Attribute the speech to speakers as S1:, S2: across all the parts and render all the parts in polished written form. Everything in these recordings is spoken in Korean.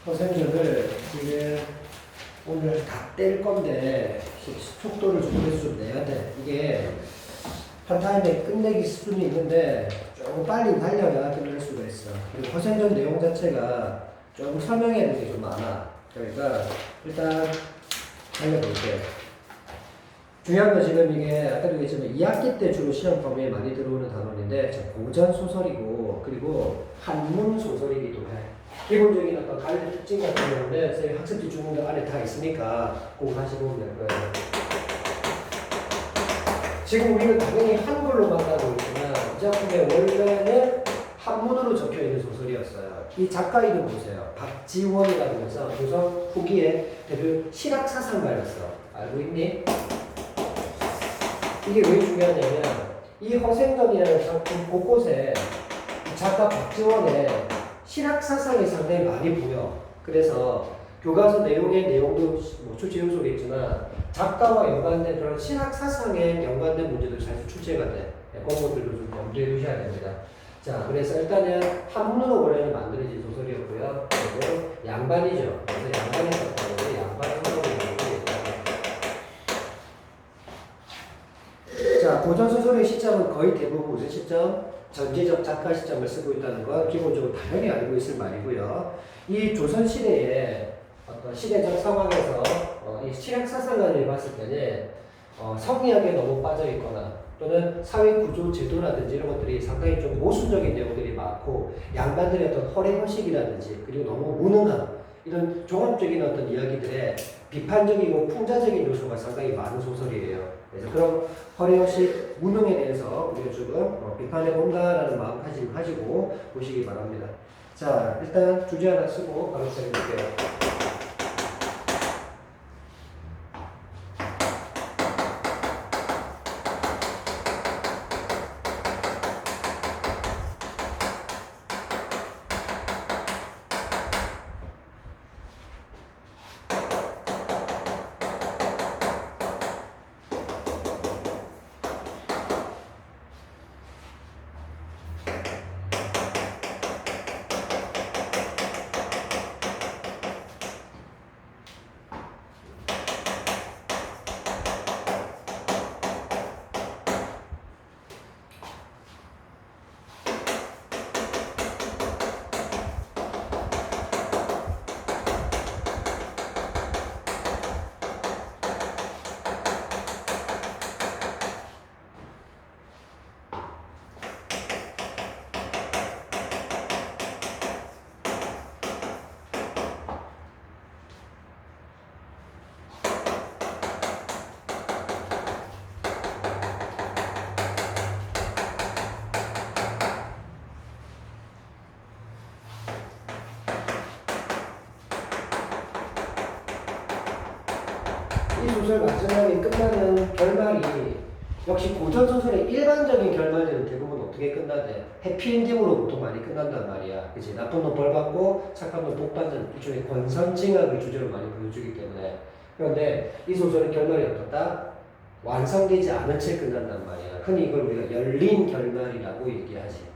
S1: 선생님을 지금 오늘 다 뗄 건데 속도를 좀 내야 돼. 이게 한 타임에 끝내기 수준이 있는데 조금 빨리 달려야 끝낼 수가 있어. 그리고 허생전 내용 자체가 조금 설명해야 되는 게 좀 많아. 그러니까 일단 달려볼게. 중요한 건 지금 이게 아까도 얘기했지만 2학기 때 주로 시험 범위에 많이 들어오는 단원인데 고전 소설이고 그리고 한문 소설이기도 해. 기본적인 어떤 가르침 특징 같은 경우는 선생님 학습지 주문가 안에 다 있으니까 공부하시고 될 거예요. 지금 우리는 당연히 한글로만 가고 있지만 이 작품의 원래는 한문으로 적혀 있는 소설이었어요. 이 작가 이름 보세요. 박지원이라고 해서 조선 후기에 대표 실학사상가였어. 알고 있니? 이게 왜 중요하냐면 이 허생전이라는 작품 곳곳에 작가 박지원의 실학사상이 상당히 많이 보여. 그래서 교과서 내용의 내용도 뭐 출제 요소겠지만 작가와 연관된 그런 실학사상에 연관된 문제도 사실 출제가 돼. 그런 것들도 좀 염두에 두셔야 됩니다. 자, 그래서 일단은 한문으로 원래는 만들어진 소설이었고요. 그리고 양반이죠. 그래서 양반이 썼다고 양반 소설이 자, 고전소설의 시점은 거의 대부분 무슨 시점? 전제적 작가 시점을 쓰고 있다는 건 기본적으로 당연히 알고 있을 말이고요. 이 조선시대의 어떤 시대적 상황에서 이 실학사상관을 봤을 때는 성리학에 너무 빠져 있거나 또는 사회 구조 제도라든지 이런 것들이 상당히 좀 모순적인 내용들이 많고 양반들의 어떤 허례허식이라든지 그리고 너무 무능함 이런 종합적인 어떤 이야기들에 비판적이고 풍자적인 요소가 상당히 많은 소설이에요. 그래서 그런 허례허식, 무능에 대해서 우리가 조금 비판해 본다라는 마음가짐 가지고 보시기 바랍니다. 자, 일단 주제 하나 쓰고 바로 시작해볼게요. 이 소설 마지막에 끝나는 결말이 역시 고전소설의 일반적인 결말들은 대부분 어떻게 끝나대? 해피엔딩으로 보통 많이 끝난단 말이야. 그치? 나쁜 놈 벌 받고 착한 놈 복 받는 일종의 권선징악을 주제로 많이 보여주기 때문에. 그런데 이 소설의 결말이 어떻다? 완성되지 않은 채 끝난단 말이야. 흔히 이걸 우리가 열린 결말이라고 얘기하지.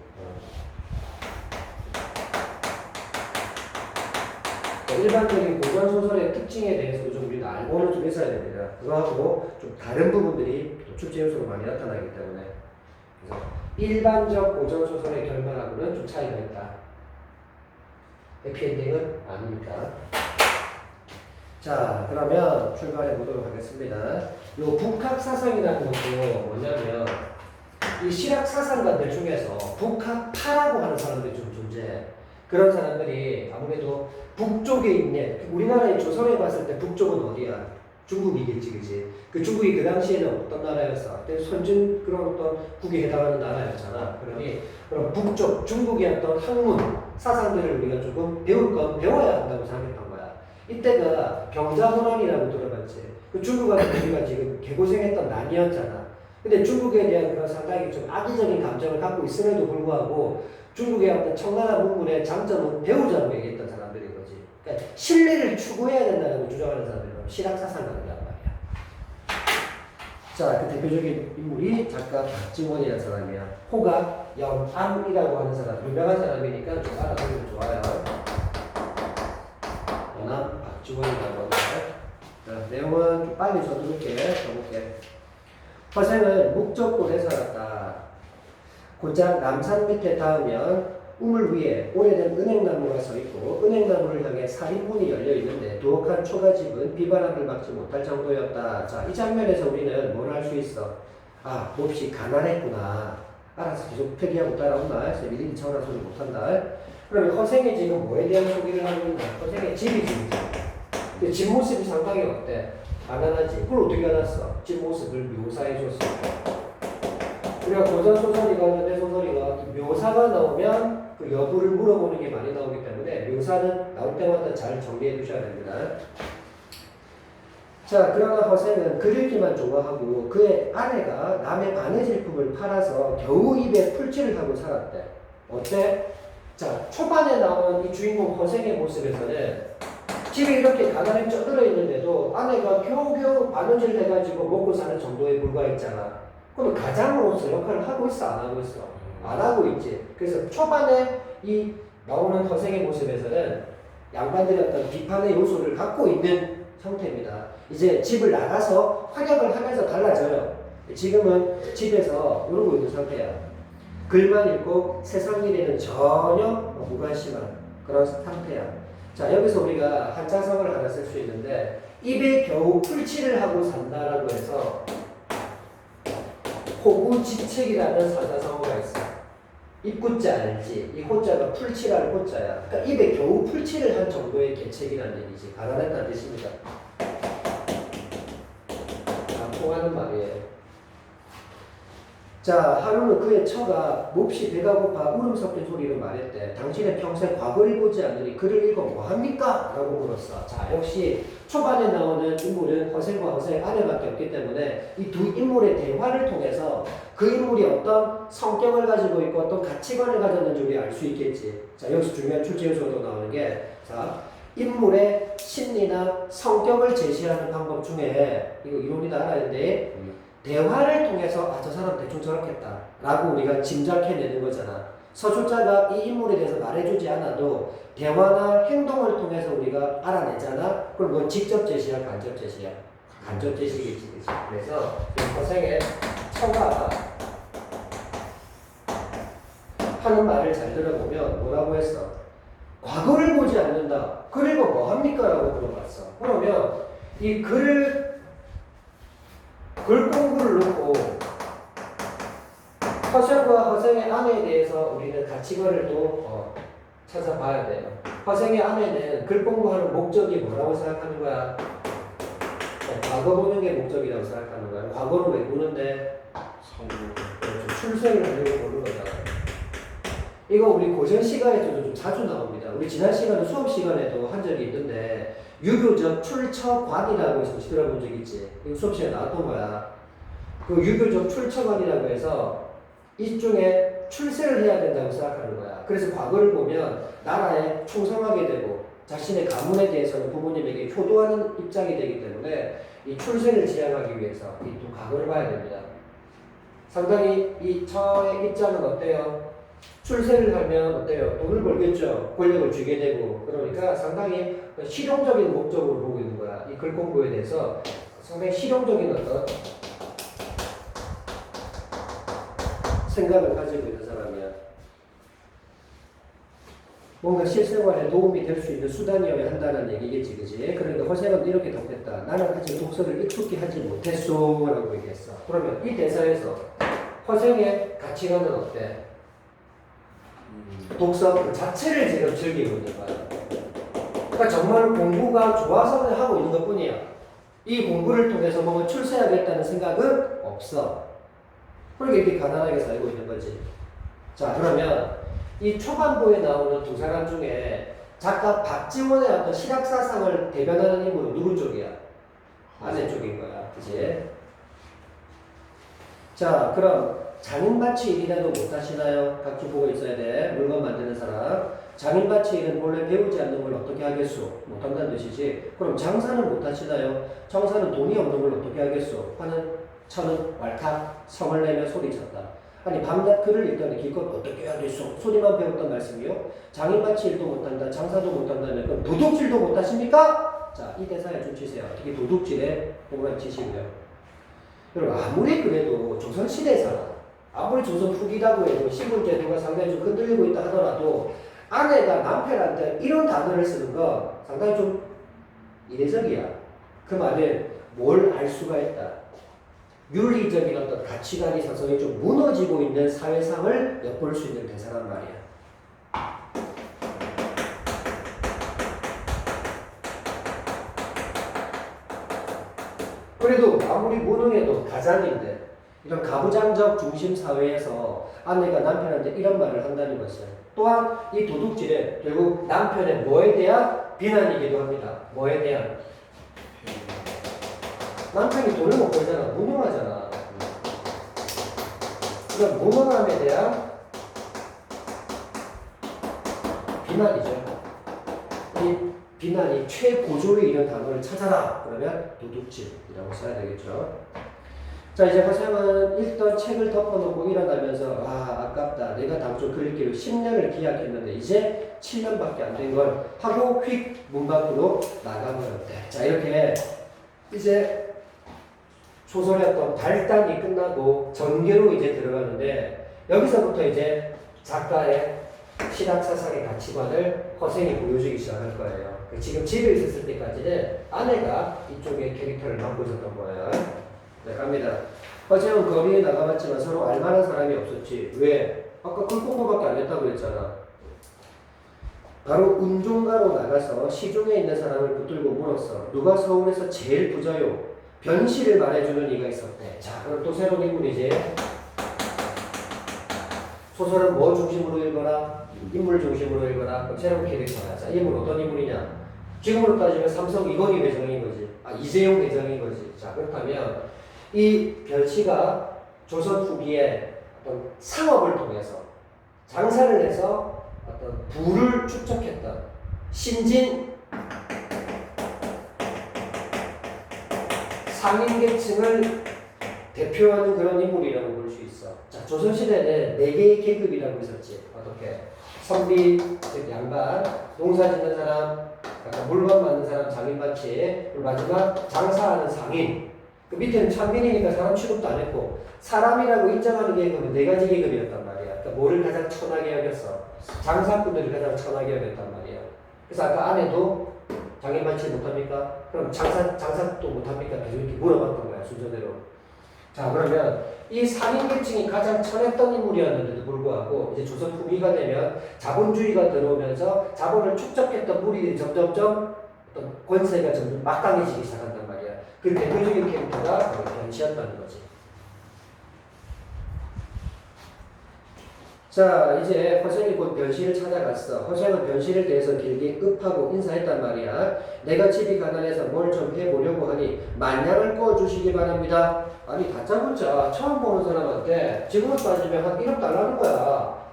S1: 일반적인 고전소설의 특징에 대해서도 좀 우리가 알고는 좀 있어야 됩니다. 그거하고 좀 다른 부분들이 또 출제 요소로 많이 나타나기 때문에. 그래서 일반적 고전소설의 결말하고는 좀 차이가 있다. 해피엔딩은 아닙니다. 자, 그러면 출발해 보도록 하겠습니다. 요 북학사상이라는 것도 뭐냐면 이 실학사상가들 중에서 북학파라고 하는 사람들이 좀 존재해. 그런 사람들이 아무래도 북쪽에 있는, 우리나라의 조선에 봤을 때 북쪽은 어디야? 중국이겠지, 그지? 그 중국이 그 당시에는 어떤 나라였어? 선진 그런 어떤 국에 해당하는 나라였잖아. 그러니 그럼 북쪽, 중국의 어떤 학문, 사상들을 우리가 조금 배울 건 배워야 한다고 생각했던 거야. 이때가 병자호란이라고 들어봤지. 그 중국하고 우리가 지금 개고생했던 난이었잖아. 근데 중국에 대한 그런 상당히 좀 악의적인 감정을 갖고 있음에도 불구하고 중국의 어떤 청나라 문물의 장점은 배우자고 얘기했던 사람들인 거지. 그러니까 신뢰를 추구해야 된다고 주장하는 사람들은 실학사상가들이란 말이야. 자, 그 대표적인 인물이 작가 박지원이라는 사람이야. 호가 영암이라고 하는 사람, 유명한 사람이니까 좀 알아두면 좋아요. 지원이라고 합니다. 내용은 좀 빨리 써볼게. 허생은 목적고에 살았다. 곧장 남산 밑에 닿으면 우물 위에 오래된 은행나무가 서 있고 은행나무를 향해 살인문이 열려 있는데 두옥한 초가집은 비바람을 막지 못할 정도였다. 자, 이 장면에서 우리는 뭘 할 수 있어? 아, 몹시 가난했구나. 알아서 계속 표기하고 따라온다. 그래서 미리 전화 소리 못한다. 그러면 허생이 지금 뭐에 대한 소개를 하고 있나? 허생의 집이 지금 집 모습이 상당히 어때? 가난하지. 그걸 어떻게 알았어? 집 모습을 묘사해줬어. 우리가 고전 소설이가 현대 소설이가 묘사가 나오면 그 여부를 물어보는 게 많이 나오기 때문에 묘사는 나올 때마다 잘 정리해 두셔야 됩니다. 자, 그러나 허생은 그릴기만 좋아하고 그의 아내가 남의 바느질품을 팔아서 겨우 입에 풀칠을 하고 살았대. 어때? 자, 초반에 나오는 이 주인공 허생의 모습에서는 집에 이렇게 가난히 쪄들어 있는데도 아내가 겨우겨우 바느질 해가지고 먹고 사는 정도에 불과했잖아. 그럼 가장으로서 역할을 하고 있어? 안 하고 있어? 안 하고 있지. 그래서 초반에 이 나오는 허생의 모습에서는 양반들의 어떤 비판의 요소를 갖고 있는 형태입니다. 이제 집을 나가서 활약을 하면서 달라져요. 지금은 집에서 이러고 있는 상태야. 글만 읽고 세상 일에는 전혀 무관심한 그런 상태야. 자, 여기서 우리가 한자성을 하나 쓸 수 있는데 입에 겨우 풀칠을 하고 산다라고 해서 호구지책이라는 사자성어가 있어. 입구자 알지? 이 호자가 풀칠할 호자야. 그러니까 입에 겨우 풀칠을 한 정도의 계책이라는 얘기지. 가난했다는 뜻입니다. 통하는 말이에요. 자, 하루는 그의 처가 몹시 배가 고파 울음 섞인 소리로 말했대. 당신은 평생 과거를 보지 않으니 글을 읽어 뭐합니까? 라고 물었어. 자, 역시 초반에 나오는 인물은 허생과 허생의 아내밖에 없기 때문에 이 두 인물의 대화를 통해서 그 인물이 어떤 성격을 가지고 있고 어떤 가치관을 가졌는지 우리 알 수 있겠지. 자, 여기서 중요한 출제 요소로 나오는 게, 자, 인물의 심리나 성격을 제시하는 방법 중에 이거 이론이다 알아야 되는데 대화를 통해서 아, 저 사람 대충 저렇겠다 라고 우리가 짐작해내는 거잖아. 서술자가 이 인물에 대해서 말해주지 않아도 대화나 행동을 통해서 우리가 알아내잖아. 그럼 뭐 직접 제시야 간접 제시야? 간접 제시겠지. 그치? 그래서 허생의 처가 하는 말을 잘 들어보면 뭐라고 했어? 과거를 보지 않는다. 그리고 뭐 합니까? 라고 물어봤어. 그러면 이 글 공부를 놓고 허생과 허생의 아내에 대해서 우리는 가치관을 또 찾아봐야 돼요. 허생의 아내는 글 공부하는 목적이 뭐라고 생각하는 거야? 과거 보는 게 목적이라고 생각하는 거야. 과거를 왜 보는데? 출생을 하려고 보는 거잖아. 이거 우리 고전 시간에도 좀 자주 나옵니다. 우리 지난 시간에 수업 시간에도 한 적이 있는데 유교적 출처관이라고 해서 혹시 들어본 적 있지? 이거 수업 시간에 나왔던 거야. 그 유교적 출처관이라고 해서 일종의 출세를 해야 된다고 생각하는 거야. 그래서 과거를 보면 나라에 충성하게 되고 자신의 가문에 대해서는 부모님에게 효도하는 입장이 되기 때문에 이 출세를 지향하기 위해서 이 또 과거를 봐야 됩니다. 상당히 이 처의 입장은 어때요? 출세를 하면 어때요? 돈을 벌겠죠. 권력을 쥐게 되고. 그러니까 상당히 실용적인 목적으로 보고 있는 거야. 이 글 공부에 대해서 상당히 실용적인 어떤 생각을 가지고 있는 사람이야. 뭔가 실생활에 도움이 될 수 있는 수단이어야 한다는 얘기겠지, 그지? 그러니까 허생은 이렇게 답했다. 나는 아직 독서를 익숙히 하지 못했어. 라고 얘기했어. 그러면 이 대사에서 허생의 가치관은 어때? 독서 그 자체를 지금 즐기고 있는 거야. 그러니까 정말 공부가 좋아서 하고 있는 것 뿐이야. 이 공부를 통해서 뭔가 출세하겠다는 생각은 없어. 그러니까 이렇게 가난하게 살고 있는 거지. 자, 그러면 이 초반부에 나오는 두 사람 중에 작가 박지원의 어떤 실학사상을 대변하는 인물은 누구 쪽이야? 아내 쪽인 거야. 그치? 자, 그럼 장인밭이 일이라도 못하시나요? 각주 보고 있어야 돼. 물건 만드는 사람. 장인밭이 일은 본래 배우지 않는 걸 어떻게 하겠소? 못한다는 뜻이지. 그럼 장사는 못하시나요? 장사는 돈이 없는 걸 어떻게 하겠소? 하는 천은 왈칵 성을 내며 소리쳤다. 아니 밤낮 글을 읽더니 기껏 어떻게 하겠소? 소리만 배웠단 말씀이요? 장인밭이 일도 못한다. 장사도 못한다면 그럼 도둑질도 못하십니까? 자, 이 대사에 좀 치세요. 이게 도둑질에 동그라미 치시고요. 여러분, 아무리 그래도 조선시대잖아. 아무리 조선 후기라고 해도 시골제도가 상당히 좀 흔들리고 있다 하더라도 아내가 남편한테 이런 단어를 쓰는 거 상당히 좀 이례적이야. 그 말은 뭘 알 수가 있다. 윤리적인 어떤 가치관이 서서히 좀 무너지고 있는 사회상을 엿볼 수 있는 대사란 말이야. 그래도 아무리 무능해도 가장인데 이런 가부장적 중심 사회에서 아내가 남편한테 이런 말을 한다는 것은 또한 이 도둑질은 결국 남편의 뭐에 대한 비난이기도 합니다. 뭐에 대한? 남편이 돈을 못 벌잖아. 무능하잖아. 그러니까 무능함에 대한 비난이죠. 이 비난이 최고조의 이런 단어를 찾아라. 그러면 도둑질이라고 써야 되겠죠. 자, 이제 허생은 읽던 책을 덮어놓고 일어나면서 아깝다. 내가 당초 그 읽기로 10년을 기약했는데 이제 7년밖에 안 된 걸 하고 휙 문 밖으로 나가버렸대. 자, 이렇게 이제 소설의 어떤 발단이 끝나고 전개로 이제 들어가는데 여기서부터 이제 작가의 신학사상의 가치관을 허생이 보여주기 시작할 거예요. 지금 집에 있었을 때까지는 아내가 이쪽의 캐릭터를 맡고 있었던 거예요. 네, 갑니다. 허생은 거리에 나가봤지만 서로 알만한 사람이 없었지. 왜? 아까 꿀뽕도밖에 안 했다고 그랬잖아. 바로 운종가로 나가서 시중에 있는 사람을 붙들고 물었어. 누가 서울에서 제일 부자요? 변씨를 말해주는 이가 있었대. 자, 그럼 또 새로운 인물이지. 소설은 뭐 중심으로 읽어라? 인물 중심으로 읽어라. 그럼 새로운 캐릭터야. 자, 인물 어떤 인물이냐? 지금으로 따지면 삼성 이건희 회장인 거지. 이재용 회장인 거지. 자, 그렇다면 이 변씨가 조선 후기에 어떤 상업을 통해서 장사를 해서 어떤 부를 축적했던 신진 상인계층을 대표하는 그런 인물이라고 볼 수 있어. 자, 조선시대는 4개의 계급이라고 있었지. 어떻게? 선비, 즉 양반, 농사 짓는 사람, 물건 만드는 사람, 장인반치, 그리고 마지막 장사하는 상인. 그 밑에는 창민이니까 사람 취급도 안 했고, 사람이라고 인정하는 계급은 4가지 계급이었단 말이야. 그러니까 뭐를 가장 천하게 여겼어? 장사꾼들을 가장 천하게 여겼단 말이야. 그래서 아까 아내도 장인반치 못합니까? 그럼 장사도 못합니까? 계속 이렇게 물어봤던 거야, 순서대로. 자, 그러면 이 상인계층이 가장 천했던 인물이었는데도 불구하고 이제 조선 후기가 되면 자본주의가 들어오면서 자본을 축적했던 무리들이 점점점 어떤 권세가 점점 막강해지기 시작한단 말이야. 그 대표적인 캐릭터가 바로 변씨였다는 거지. 자, 이제 허생이 곧 변씨를 찾아갔어. 허생은 변씨를 대해서 길게 읍하고 인사했단 말이야. 내가 집이 가난해서 뭘 좀 해보려고 하니 만냥을 꺼주시기 바랍니다. 아니, 다짜고짜 처음 보는 사람한테 지금으로 따지면 한 1억 달라는 거야.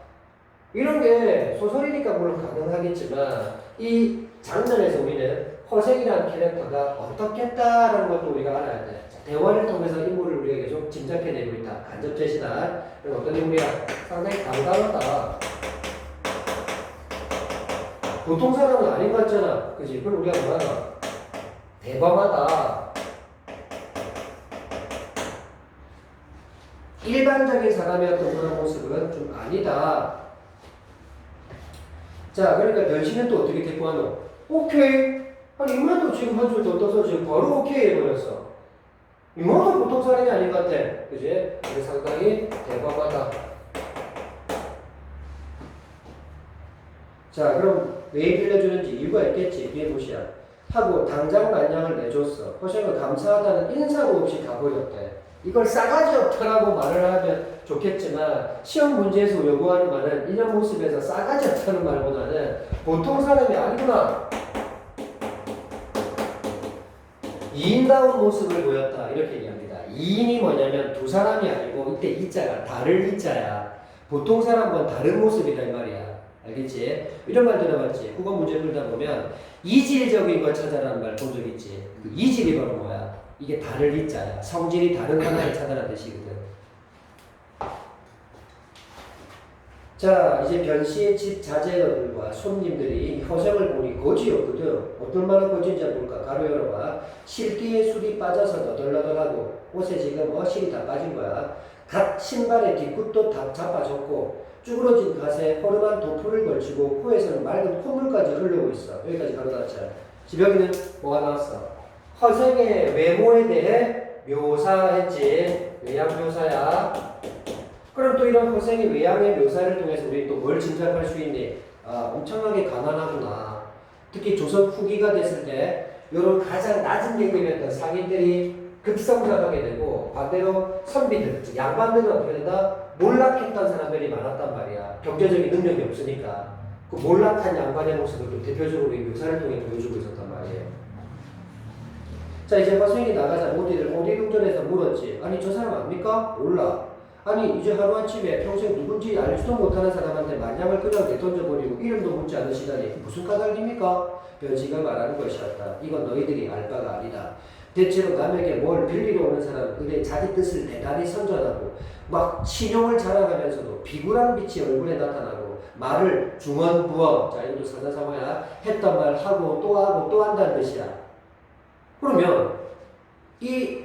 S1: 이런 게 소설이니까 물론 가능하겠지만 이 장면에서 우리는 허생이라는 캐릭터가 어떻겠다라는 것도 우리가 알아야 돼. 자, 대화를 통해서 인물을 우리가 계속 짐작해내고 있다. 간접 제시나 어떤 인물이야? 상당히 당당하다. 보통 사람은 아닌 것 같잖아. 그치? 그럼 우리가 뭐하나? 대범하다. 일반적인 사람이었던 그런 모습은 좀 아니다. 자, 그러니까 변씨는 또 어떻게 대꾸하노? 오케이. 아니, 이만도 지금 한 줄 더 떠서 지금 바로 오케이 해버렸어. 이만도 보통 사람이 아닌 것 같아. 그치? 이게 상당히 대범하다. 자, 그럼 왜 빌려주는지 이유가 있겠지. 뒤에 보시야. 하고 당장 만냥을 내줬어. 허생은 감사하다는 인사도 없이 가버렸대. 이걸 싸가지 없다라고 말을 하면 좋겠지만 시험 문제에서 요구하는 말은 이런 모습에서 싸가지 없다는 말보다는 보통 사람이 아니구나. 이인다운 모습을 보였다. 이렇게 얘기합니다. 이인이 뭐냐면 두 사람이 아니고 이때 이자가 다를 이자야. 보통 사람과는 다른 모습이다 이 말이야. 알겠지? 이런 말 들어봤지? 국어 문제 풀다 보면 이질적인 걸 찾아라는 말 본 적 있지? 그 이질이 바로 뭐야? 이게 다를 이자야. 성질이 다른 하나를 찾아라는 뜻이거든. 자, 이제 변씨의 집 자제들과 손님들이 허생을 보니 거지였거든. 어떤 말은 거지인지 볼까? 가로 열어봐. 실기에 술이 빠져서 너덜너덜하고 옷에 지금 실이 다 빠진 거야. 갓 신발에 뒤끝도 다 자빠졌고 쭈그러진 갓에 허름한 도포를 걸치고 코에서는 맑은 콧물까지 흐르고 있어. 여기까지 가로 닫자. 지금 여기는 뭐가 나왔어? 허생의 외모에 대해 묘사했지. 외양 묘사야. 그럼 또 이런 허생의 외양의 묘사를 통해서 우리 또 뭘 짐작할 수 있니? 아, 엄청나게 가난하구나. 특히 조선 후기가 됐을 때 이런 가장 낮은 계급이었던 상인들이 급성장하게 되고 반대로 선비들, 즉 양반들은 어떻게 된다? 몰락했던 사람들이 많았단 말이야. 경제적인 능력이 없으니까. 그 몰락한 양반의 모습을 또 대표적으로 이 묘사를 통해 보여주고 있었단 말이에요. 자, 이제 허생이 나가자 오디릉전에서 물었지. 아니, 저 사람 압니까? 몰라. 아니, 이제 하루아침에 평생 누군지 알지도 못하는 사람한테 만냥을 그냥 내던져버리고 이름도 묻지 않으시다니 무슨 까닭입니까? 변씨가 말하는 것이었다. 이건 너희들이 알 바가 아니다. 대체로 남에게 뭘 빌리러 오는 사람은 자기 뜻을 대단히 선전하고 막 신용을 자랑하면서도 비굴한 빛이 얼굴에 나타나고 말을 중언부언, 자 이것도 사자성어야, 했던 말 하고 또 한다는 뜻이야. 그러면 이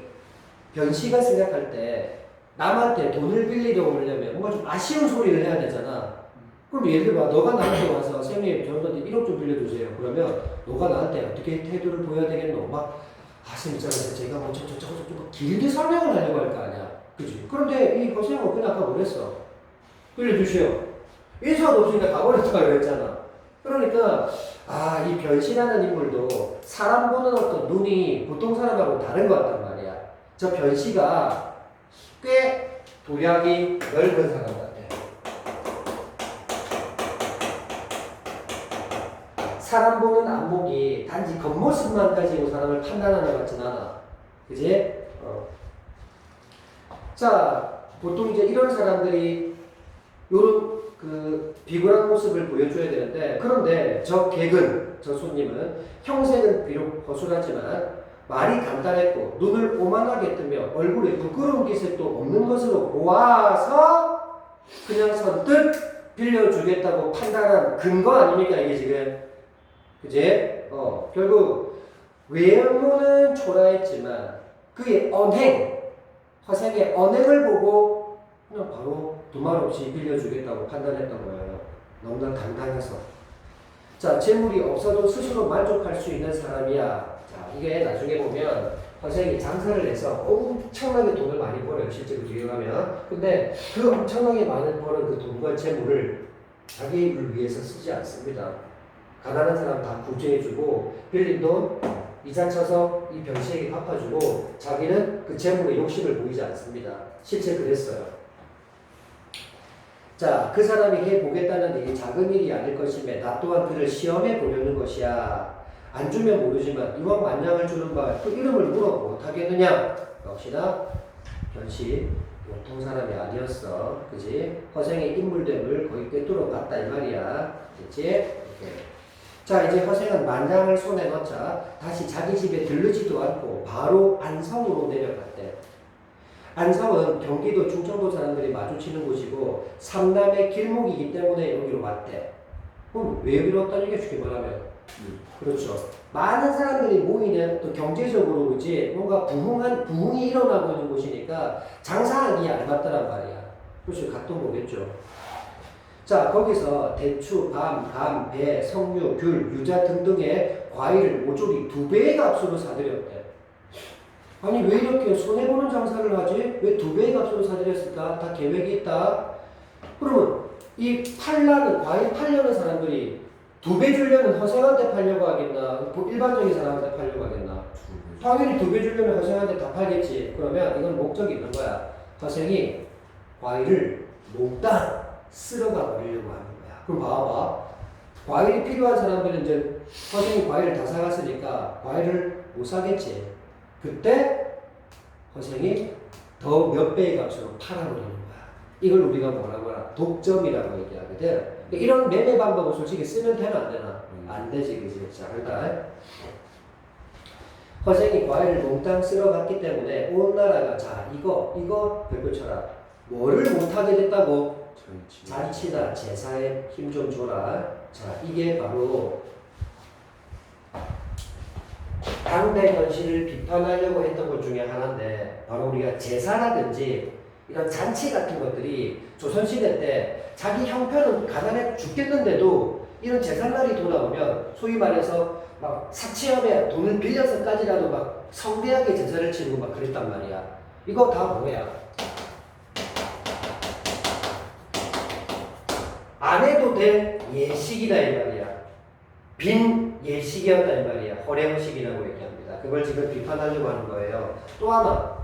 S1: 변씨가 생각할 때 남한테 돈을 빌리려 오려면 뭔가 좀 아쉬운 소리를 해야 되잖아. 그럼 예를 들어 너가 나한테 와서 선생님 저한테 1억 좀 빌려주세요. 그러면 너가 나한테 어떻게 태도를 보여야 되겠노? 막 선생님 있잖아요. 제가 뭐 저거 길게 설명을 하려고 할 거 아니야. 그치? 그런데 이 고생은 그냥 아까 뭐랬어? 빌려주시오. 인사도 없으니까 가버렸다 그랬잖아. 그러니까 이 변씨라는 인물도 사람 보는 어떤 눈이 보통 사람하고 다른 것 같단 말이야. 저 변씨가 꽤 도량이 넓은 사람 같아. 사람 보는 안목이 단지 겉모습만 가지고 사람을 판단하는 것 같진 않아. 그지? 자, 보통 이제 이런 사람들이 요런 비굴한 모습을 보여줘야 되는데, 그런데 저 객은, 저 손님은 형색은 비록 허술하지만 말이 간단했고 눈을 오만하게 뜨며 얼굴에 부끄러운 기색도 없는 것으로 보아서 그냥 선뜻 빌려주겠다고 판단한 근거 아닙니까 이게 지금? 그지? 결국 외모는 초라했지만 그의 언행, 허생의 언행을 보고 그냥 바로 두말 없이 빌려주겠다고 판단했던 거예요. 너무나 당당해서. 자, 재물이 없어도 스스로 만족할 수 있는 사람이야. 자, 이게 나중에 보면 허생이 장사를 해서 엄청나게 돈을 많이 벌어요. 실제로 뒤에 가면. 근데 그 엄청나게 많은 버는 그 돈과 재물을 자기를 위해서 쓰지 않습니다. 가난한 사람 다 구제해주고 빌린 돈 이자 쳐서 이 변씨에게 갚아주고 자기는 그 재물에 욕심을 보이지 않습니다. 실제 그랬어요. 자, 그 사람이 해보겠다는 일이 작은 일이 아닐 것이며 나 또한 그를 시험해 보려는 것이야. 안 주면 모르지만 이왕 만냥을 주는 바 그 이름을 물어 못하겠느냐? 역시나 변씨 보통 사람이 아니었어. 그지? 허생의 인물됨을 거의 꿰뚫어 갔다 이 말이야. 그치? 이렇게. 자, 이제 허생은 만냥을 손에 넣자 다시 자기 집에 들르지도 않고 바로 안성으로 내려갔대. 안성은 경기도 충청도 사람들이 마주치는 곳이고 삼남의 길목이기 때문에 여기로 왔대. 그럼 왜 여기로 왔다는 얘기야, 쉽게 말하면? 그렇죠. 많은 사람들이 모이는 또 경제적으로 그지 뭔가 부흥이 일어나고 있는 곳이니까 장사하기에 알맞다란 말이야. 그렇죠. 갓도 보겠죠. 자, 거기서 대추, 밤, 감, 배, 석류, 귤, 유자 등등의 과일을 모조리 2배의 값으로 사들였대. 아니 왜 이렇게 손해보는 장사를 하지? 왜 2배의 값으로 사들였을까? 다 계획이 있다. 그러면 이 과일 팔려는 사람들이 2배 주려면 허생한테 팔려고 하겠나? 일반적인 사람한테 팔려고 하겠나? 당연히 2배 주려면 허생한테 다 팔겠지. 그러면 이건 목적이 있는 거야. 허생이 과일을 몽땅 쓸어가 버리려고 하는 거야. 그럼 봐봐. 과일이 필요한 사람들은 이제 허생이 과일을 다 사갔으니까 과일을 못 사겠지. 그때 허생이 더 몇 배의 값으로 팔아버리는 거야. 이걸 우리가 뭐라고 하나? 독점이라고 얘기하거든. 이런 매매 방법을 솔직히 쓰면 되나 안 되나? 안 되지, 그지? 자, 그러니까 허생이 과일을 몽땅 쓸어갔기 때문에 온 나라가 자 이거 별표 쳐라. 뭐를 못하게 됐다고? 잔치나 제사에 힘 좀 줘라. 자, 이게 바로 당대 현실을 비판하려고 했던 것 중에 하나인데, 바로 우리가 제사라든지 이런 잔치 같은 것들이 조선시대 때 자기 형편은 가난해 죽겠는데도 이런 제삿날이 돌아오면 소위 말해서 막 사치업에 돈을 빌려서까지라도 막 성대하게 제사를 치르고 막 그랬단 말이야. 이거 다 뭐야? 안 해도 될 예식이다 이 말이야. 빈 예식이었다 이 말이야. 허례허식이라고 얘기합니다. 그걸 지금 비판하려고 하는 거예요. 또 하나,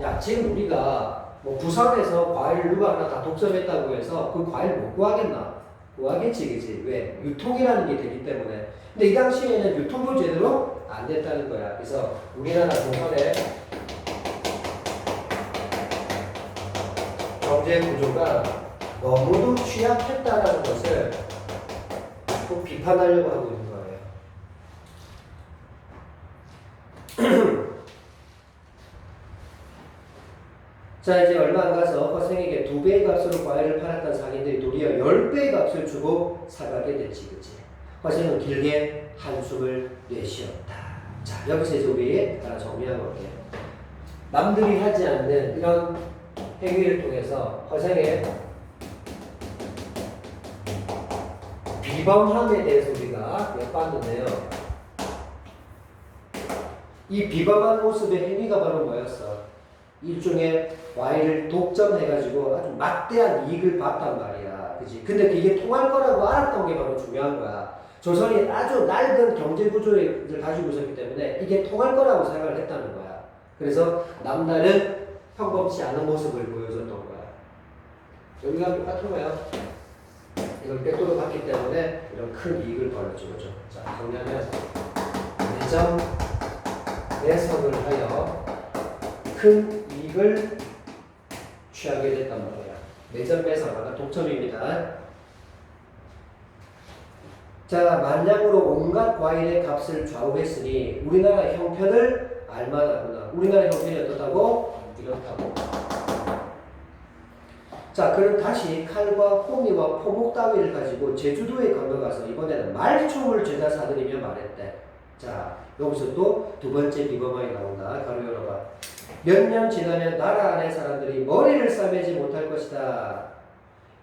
S1: 야 지금 우리가 뭐 부산에서 과일 누가 하나 다 독점했다고 해서 그 과일 못 구하겠나? 구하겠지, 그지? 왜? 유통이라는 게 되기 때문에. 근데 이 당시에는 유통도 제대로 안 됐다는 거야. 그래서 우리나라 조선의 경제 구조가 너무도 취약했다는 것을 꼭 비판하려고 하고 있는 거예요. 자, 이제 얼마 안 가서 허생에게 2배의 값으로 과일을 팔았던 상인들이 도리어 10배의 값을 주고 사가게 됐지, 그치? 허생은 길게 한숨을 내쉬었다. 자, 여기서 이제 우리 하나 정리하고 올게요. 남들이 하지 않는 이런 행위를 통해서 허생의 비범함에 대해서 우리가 봤는데요. 이 비범한 모습의 행위가 바로 뭐였어? 일종의 과일을 독점해가지고 아주 막대한 이익을 봤단 말이야. 그치? 근데 그게 통할 거라고 알았던 게 바로 중요한 거야. 조선이 아주 낡은 경제 구조를 가지고 있었기 때문에 이게 통할 거라고 생각을 했다는 거야. 그래서 남다른 평범치 않은 모습을 보여줬던 거야. 여기가 똑같은 거야. 이걸 백도로 봤기 때문에 이런 큰 이익을 벌어준 거죠. 자, 정리하면 매점 매석을 하여 큰 이익을 취하게 됐단 말이야. 매점 매석, 아까 독점입니다. 자, 만량으로 온갖 과일의 값을 좌우했으니 우리나라 형편을 알만하구나. 우리나라 형편이 어떻다고? 이렇다고. 자, 그럼 다시 칼과 호미와 포목 따위를 가지고 제주도에 건너가서 이번에는 말총을 죄다 사들이며 말했대. 자, 여기서 또 두 번째 비범함이 나온다. 가로 열어봐. 몇 년 지나면 나라 안의 사람들이 머리를 싸매지 못할 것이다.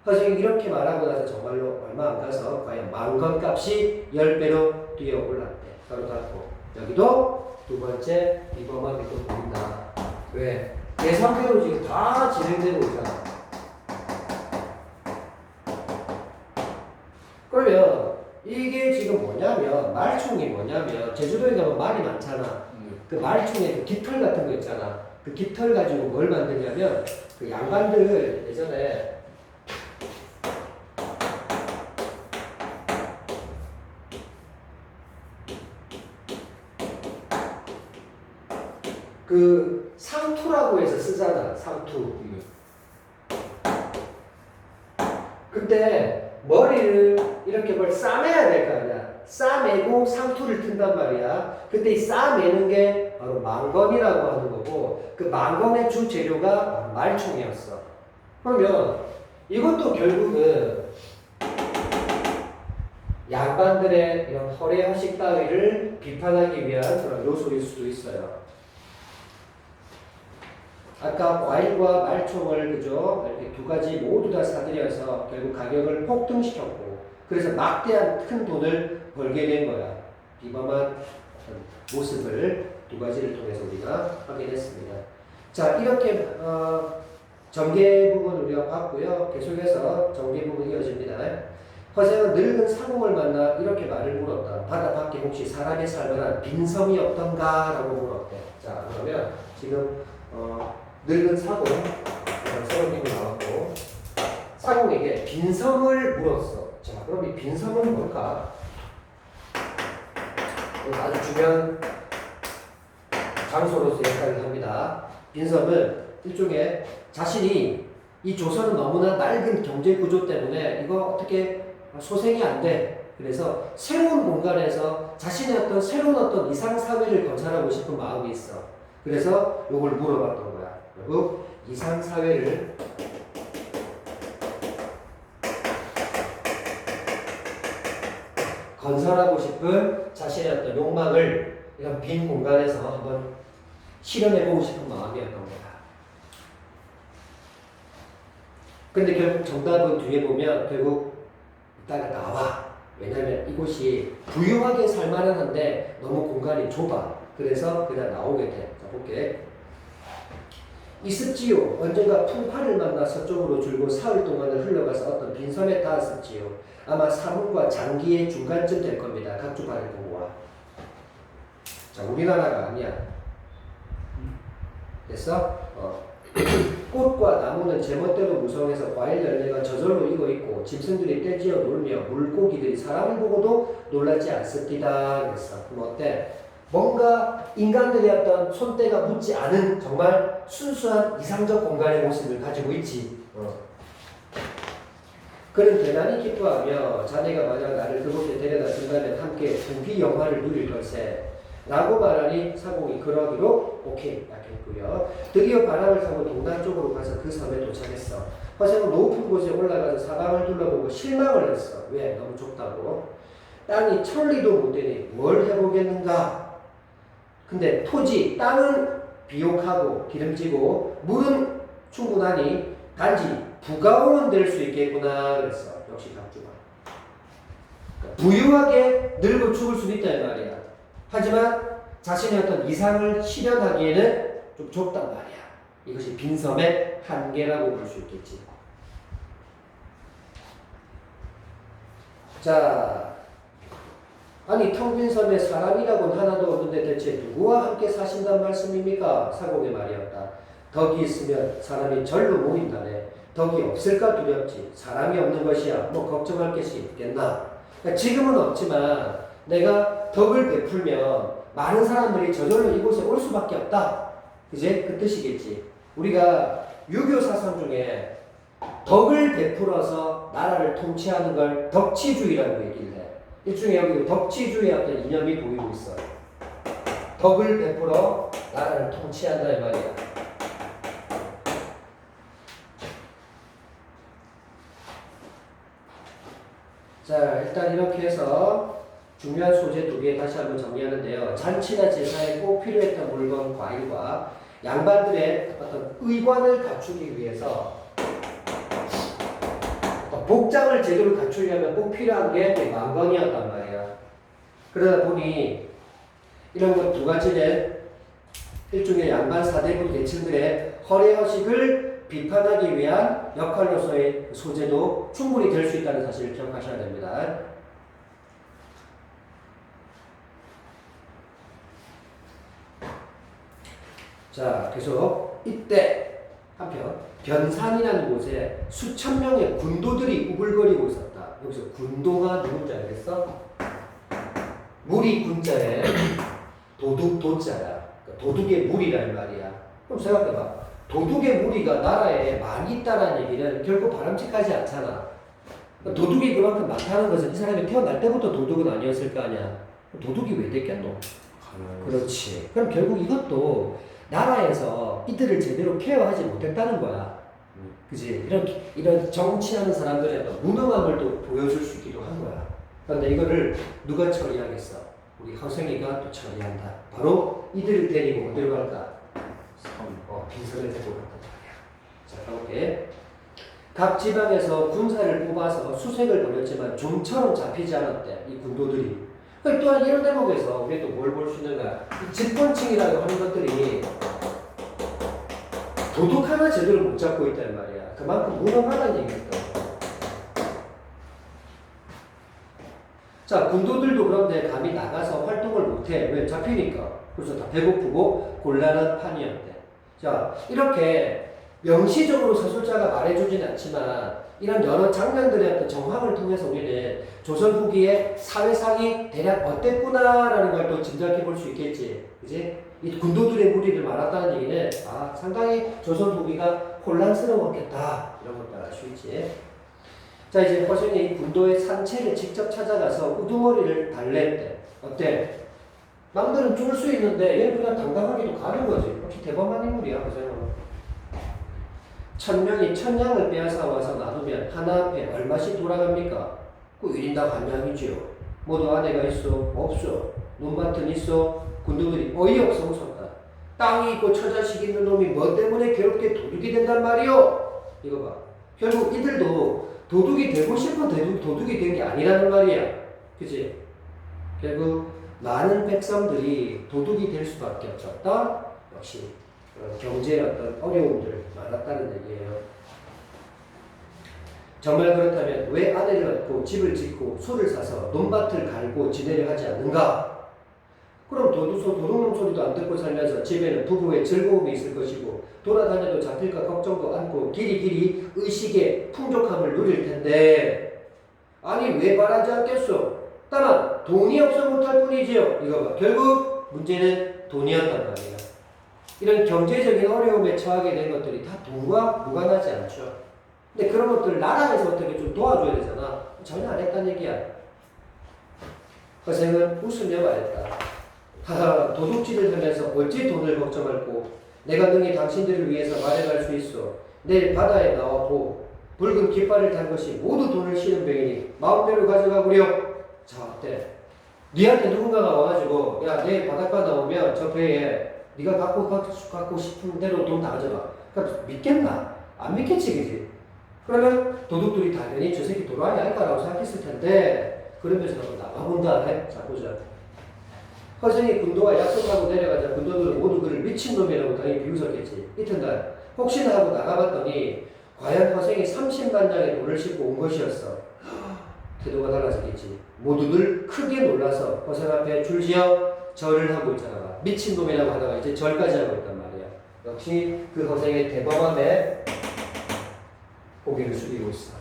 S1: 허생이 이렇게 말하고 나서 정말로 얼마 안 가서 과연 만건값이 10배로 뛰어 올랐대. 가로 닫고. 여기도 두 번째 비범함이 또 보인다. 왜? 예상대로 지금 다 진행되고 있잖아. 그러면 이게 지금 뭐냐면, 말총이 뭐냐면, 제주도에 가면 말이 많잖아. 그 말총에 그 깃털 같은 거 있잖아. 그 깃털 가지고 뭘 만드냐면, 그 양반들 예전에 그 상투라고 해서 쓰잖아. 상투. 근데 머리를 이렇게 뭘 싸매야 될 거 아니야. 싸매고 상투를 튼단 말이야. 근데 이 싸매는 게 바로 망건이라고 하는 거고, 그 망건의 주 재료가 말총이었어. 그러면 이것도 결국은 양반들의 이런 허례허식 따위를 비판하기 위한 그런 요소일 수도 있어요. 아까 과일과 말총을 그죠? 이렇게 두 가지 모두 다 사들여서 결국 가격을 폭등시켰고, 그래서 막대한 큰 돈을 벌게 된 거야. 비범한 모습을 두 가지를 통해서 우리가 확인했습니다. 자, 이렇게 전개 부분 우리가 봤고요. 계속해서 전개 부분이 이어집니다. 허생은 늙은 사공을 만나 이렇게 말을 물었다. 바다 밖에 혹시 사람이 살만한 빈섬이 없던가? 라고 물었대. 자, 그러면 지금 늙은 사공, 서론님이 나왔고, 사공에게 빈섬을 물었어. 자, 그럼 이 빈섬은 뭘까? 아주 중요한 장소로서 역할을 합니다. 빈섬은 일종의 자신이 이 조선은 너무나 낡은 경제 구조 때문에 이거 어떻게 소생이 안 돼. 그래서 새로운 공간에서 자신의 어떤 새로운 어떤 이상 사회를 건설하고 싶은 마음이 있어. 그래서 이걸 물어봤던 거야. 결국 이상 사회를 건설하고 싶은 자신의 어떤 욕망을 이런 빈 공간에서 한번 실현해보고 싶은 마음이었던 거다. 근데 결국 정답은 뒤에 보면 결국 이따가 나와. 왜냐면 이곳이 부유하게 살만은 한데 너무 공간이 좁아. 그래서 그냥 나오게 돼. 자, 볼게. 있었지요. 언젠가 풍파를 만나 서쪽으로 줄고 사흘 동안을 흘러가서 어떤 빈섬에 닿았었지요. 아마 사문과 장기의 중간쯤 될 겁니다. 각주 발을 보고 와. 자, 우리나라가 아니야. 됐어? 꽃과 나무는 제멋대로 무성해서 과일 열매가 저절로 익어 있고 짐승들이 떼지어 놀며 물고기들이 사람을 보고도 놀라지 않습니다. 그랬어. 그럼 어때? 뭔가 인간들의 어떤 손때가 묻지 않은 정말 순수한 이상적 공간의 모습을 가지고 있지. 그는 대단히 기뻐하며 자네가 만약 나를 그곳에 데려다 준다면 함께 부귀 영화를 누릴 걸세 라고 말하니 사공이 그러기로 오케이 딱 했고요. 드디어 바람을 타고 동남쪽으로 가서 그 섬에 도착했어. 허생은 높은 곳에 올라가서 사방을 둘러보고 실망을 했어. 왜? 너무 좁다고. 땅이 천리도 못 되니 뭘 해보겠는가. 근데 토지, 땅은 비옥하고 기름지고 물은 충분하니 단지 부가오는 될 수 있겠구나 그랬어. 역시 각주가. 부유하게 늙어 죽을 수 있다 이 말이야. 하지만 자신의 어떤 이상을 실현하기에는 좀 좁단 말이야. 이것이 빈섬의 한계라고 볼 수 있겠지. 자, 아니 텅 빈 섬에 사람이라고는 하나도 없는데 대체 누구와 함께 사신단 말씀입니까? 사공의 말이었다. 덕이 있으면 사람이 절로 모인다네. 덕이 없을까 두렵지. 사람이 없는 것이야 뭐 걱정할 것이 있겠나. 그러니까 지금은 없지만 내가 덕을 베풀면 많은 사람들이 저절로 이곳에 올 수밖에 없다. 그제? 그 뜻이겠지. 우리가 유교 사상 중에 덕을 베풀어서 나라를 통치하는 걸 덕치주의라고 얘기를 해. 일종의 여기 덕치주의의 어떤 이념이 보이고 있어요. 덕을 베풀어 나라를 통치한다 이 말이야. 자, 일단 이렇게 해서 중요한 소재 두 개 다시 한번 정리하는데요. 잔치나 제사에 꼭 필요했던 물건, 과일과 양반들의 어떤 의관을 갖추기 위해서 복장을 제대로 갖추려면 꼭 필요한 게 망건이었단 말이야. 그러다 보니 이런 것 두 가지는 일종의 양반 사대부 계층들의 허례허식을 비판하기 위한 역할로서의 소재도 충분히 될 수 있다는 사실을 기억하셔야 됩니다. 자, 계속 이때 한편 변산이라는 곳에 수천 명의 군도들이 우글거리고 있었다. 여기서 군도가 누군지 알겠어? 물이 군자에 도둑 도자야. 도둑의 무리란 말이야. 그럼 생각해봐. 도둑의 무리가 나라에 많이 있다는 얘기는 결코 바람직하지 않잖아. 도둑이 그만큼 많다는 것은 이 사람이 태어날 때부터 도둑은 아니었을 거 아니야. 도둑이 왜 됐겠노? 그렇지. 그럼 결국 이것도 나라에서 이들을 제대로 케어하지 못했다는 거야. 그지? 이런 정치하는 사람들의 무능함을 또 보여줄 수 있기도 한 거야. 그런데 이거를 누가 처리하겠어? 우리 허생이가 또 처리한다. 바로 이들을 데리고 어디로 갈까? 빈선을 데리고 간단 말이야. 자, 가볼게. 각 지방에서 군사를 뽑아서 수색을 벌였지만 좀처럼 잡히지 않았대. 이 군도들이. 또한 이런 대목에서 우리 또 뭘 볼 수 있는가? 이 집권층이라고 하는 것들이 도둑 하나 제대로 못 잡고 있단 말이야. 그만큼 무능하다는 얘기였다. 자, 군도들도 그런데 감히 나가서 활동을 못해. 왜? 잡히니까. 그래서 다 배고프고 곤란한 판이었대. 자, 이렇게 명시적으로 서술자가 말해주진 않지만 이런 여러 장면들의 어떤 정황을 통해서 우리는 조선 후기의 사회상이 대략 어땠구나라는 걸 또 짐작해 볼 수 있겠지. 그지? 이 군도들의 무리를 말았다는 얘기는 상당히 조선 후기가 혼란스러웠겠다. 이런 것도 알 수 있지. 자, 이제 허생이 군도의 산채를 직접 찾아가서 우두머리를 달랬대. 어때? 남들은 쫄 수 있는데 얘는 그냥 당당하게도 가는 거지. 역시 대범한 인물이야, 허생은. 1000명이 1000양을 빼앗아 와서 나누면 하나 앞에 얼마씩 돌아갑니까? 그 1인당 한 양이지요. 모두 아내가 있어? 없어. 논밭은 있어? 군도들이 어이없어 웃었다. 땅이 있고 처자식 있는 놈이 뭐 때문에 괴롭게 도둑이 된단 말이오? 이거 봐. 결국 이들도 도둑이 되고 싶어 도둑이 된 게 아니라는 말이야. 그치? 결국 많은 백성들이 도둑이 될 수밖에 없었던 역시 그런 경제의 어떤 어려움들 많았다는 얘기예요. 정말 그렇다면 왜 아내를 얻고 집을 짓고 소를 사서 논밭을 갈고 지내려 하지 않는가? 그럼 도둑놈 소리도 안 듣고 살면서 집에는 부부의 즐거움이 있을 것이고 돌아다녀도 잡힐까 걱정도 않고 길이길이 의식의 풍족함을 누릴 텐데 아니 왜 바라지 않겠소? 다만 돈이 없어 못할 뿐이지요. 이거 봐. 결국 문제는 돈이었단 말이에요. 이런 경제적인 어려움에 처하게 된 것들이 다 돈과 무관하지 않죠. 근데 그런 것들을 나라에서 어떻게 좀 도와줘야 되잖아. 전혀 안 했다는 얘기야. 허생은 웃으며 말했다. 하하, 도둑질을 하면서 어찌 돈을 걱정할꼬? 내가 능히 당신들을 위해서 마련할 수 있어. 내일 바다에 나와보. 붉은 깃발을 탄 것이 모두 돈을 실은 병이니 마음대로 가져가구려. 자, 어때? 니한테 누군가가 와가지고 야, 내일 바닷가 나오면 저 배에 네가 갖고 싶은 대로 돈 다 가져가. 그럼 믿겠나? 안 믿겠지, 그지? 그러면 도둑들이 당연히 저 새끼 돌아야 할까라고 생각했을 텐데 그러면서 나와본다. 자, 보자. 허생이 군도와 약속하고 내려가자 군도들은 모두 그를 미친놈이라고 당연히 비웃었겠지. 이튿날 혹시나 하고 나가봤더니 과연 허생이 30만 장의 돈을 싣고 온 것이었어. 태도가 달라졌겠지. 모두들 크게 놀라서 허생 앞에 줄지어 절을 하고 있잖아. 미친놈이라고 하다가 이제 절까지 하고 있단 말이야. 역시 그 허생의 대범함에 고개를 숙이고 있어.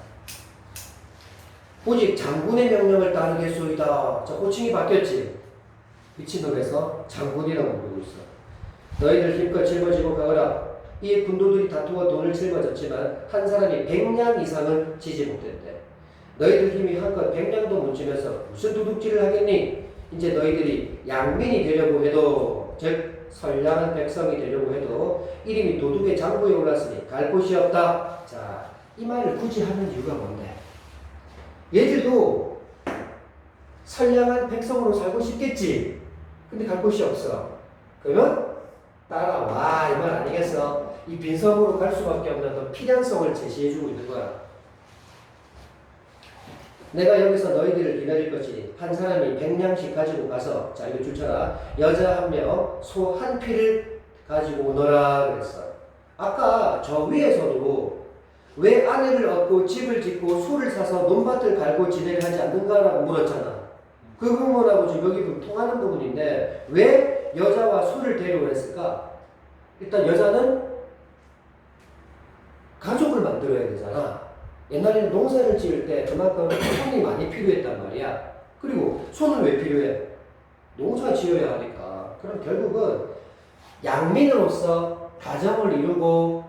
S1: 오직 장군의 명령을 따르겠소이다. 자, 호칭이 바뀌었지. 미친놈에서 장군이라고 부르고 있어. 너희들 힘껏 짊어지고 가거라. 이 군도들이 다투어 돈을 짊어졌지만 한 사람이 100냥 이상은 지지 못했대. 너희들 힘이 한껏 100냥도 못 지면서 무슨 도둑질을 하겠니? 이제 너희들이 양민이 되려고 해도 즉 선량한 백성이 되려고 해도 이름이 도둑의 장부에 올랐으니 갈 곳이 없다. 자, 이 말을 굳이 하는 이유가 뭔데? 얘들도 선량한 백성으로 살고 싶겠지. 근데 갈 곳이 없어. 그러면 따라와 이 말 아니겠어? 이 빈섬으로 갈 수밖에 없는 그 필연성을 제시해주고 있는 거야. 내가 여기서 너희들을 기다릴 것이니 한 사람이 100냥씩 가지고 가서 자 이거 줄쳐라. 여자 한 명, 소 한 피를 가지고 오너라 그랬어. 아까 저 위에서도 왜 아내를 얻고 집을 짓고 소를 사서 논밭을 갈고 지내려 하지 않는가라고 물었잖아. 그 부분하고 지금 여기 통하는 부분인데 왜 여자와 소를 데려오랬을까? 일단 여자는 가족을 만들어야 되잖아. 옛날에는 농사를 지을 때 그만큼 손이 많이 필요했단 말이야. 그리고 소는 왜 필요해? 농사 지어야 하니까. 그럼 결국은 양민으로서 가정을 이루고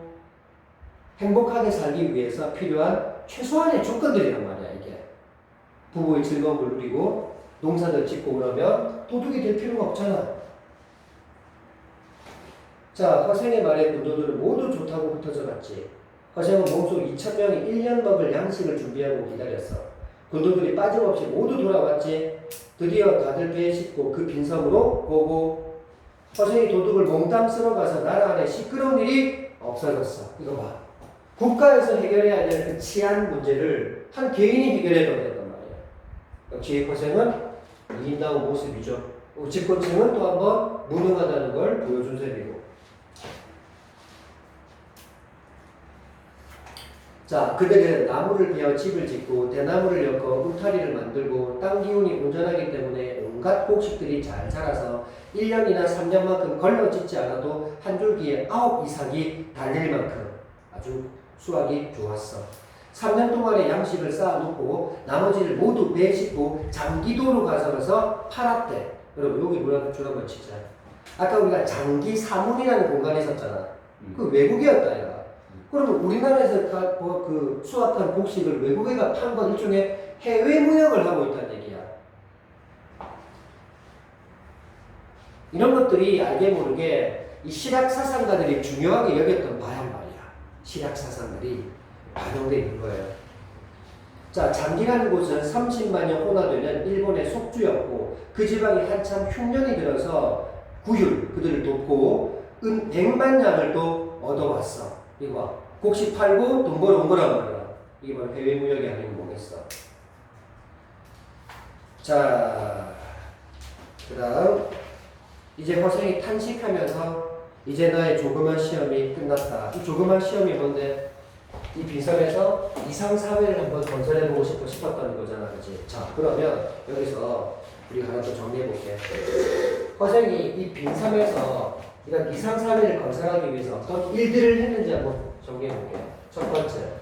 S1: 행복하게 살기 위해서 필요한 최소한의 조건들이란 말이야, 이게. 부부의 즐거움을 누리고 농사를 짓고 그러면 도둑이 될 필요가 없잖아. 자, 허생의 말에 군도들은 모두 좋다고 흩어져 갔지. 허생은 몸속 2,000명이 1년 먹을 양식을 준비하고 기다렸어. 군도들이 빠짐없이 모두 돌아왔지. 드디어 다들 배에 싣고 그 빈섬으로 오고 허생이 도둑을 몽땅 쓸어가서 나라 안에 시끄러운 일이 없어졌어. 이거 봐. 국가에서 해결해야 될 그 치안 문제를 한 개인이 해결해도 된단 말이야. 역시 허생은 이인다운 모습이죠. 집권층은 또 한번 무능하다는 걸 보여준 셈이고. 자, 그들은 나무를 베어 집을 짓고 대나무를 엮어 울타리를 만들고 땅 기운이 온전하기 때문에 온갖 곡식들이 잘 자라서 1년이나 3년만큼 걸러 짓지 않아도 한 줄기에 9 이상이 달릴 만큼 아주 수확이 좋았어. 3년 동안의 양식을 쌓아놓고 나머지를 모두 배에 싣고 장기도로 가져가서 팔았대. 여러분 여기 뭐라고 줄 한번 치자. 아까 우리가 장기 사문이라는 공간에 있었잖아. 그 외국이었다 얘가. 그러면 우리나라에서 그 수확한 곡식을 외국에가 판 건 일종의 해외 무역을 하고 있다는 얘기야. 이런 것들이 알게 모르게 이 실학 사상가들이 중요하게 여겼던 바란 말이야. 실학 사상들이 반영되어 있는 거예요. 자, 장기라는 곳은 30만여 혼화되는 일본의 속주였고 그 지방이 한참 흉년이 들어서 구휼 그들을 돕고 은 100만 양을 또 얻어왔어. 이거 곡식 팔고 돈 벌어온 거란 말이야. 이게 바로 해외 무역이 아니면 뭐겠어. 자, 그 다음 이제 허생이 탄식하면서 이제 나의 조그만 시험이 끝났다. 이 조그만 시험이 뭔데? 이 빈섬에서 이상사회를 한번 건설해보고 싶었던 거잖아. 그치? 자, 그러면 여기서 우리가 하나 더 정리해볼게. 허생이 이 빈섬에서 이런 이상사회를 건설하기 위해서 어떤 일들을 했는지 한번 정리해볼게. 첫 번째.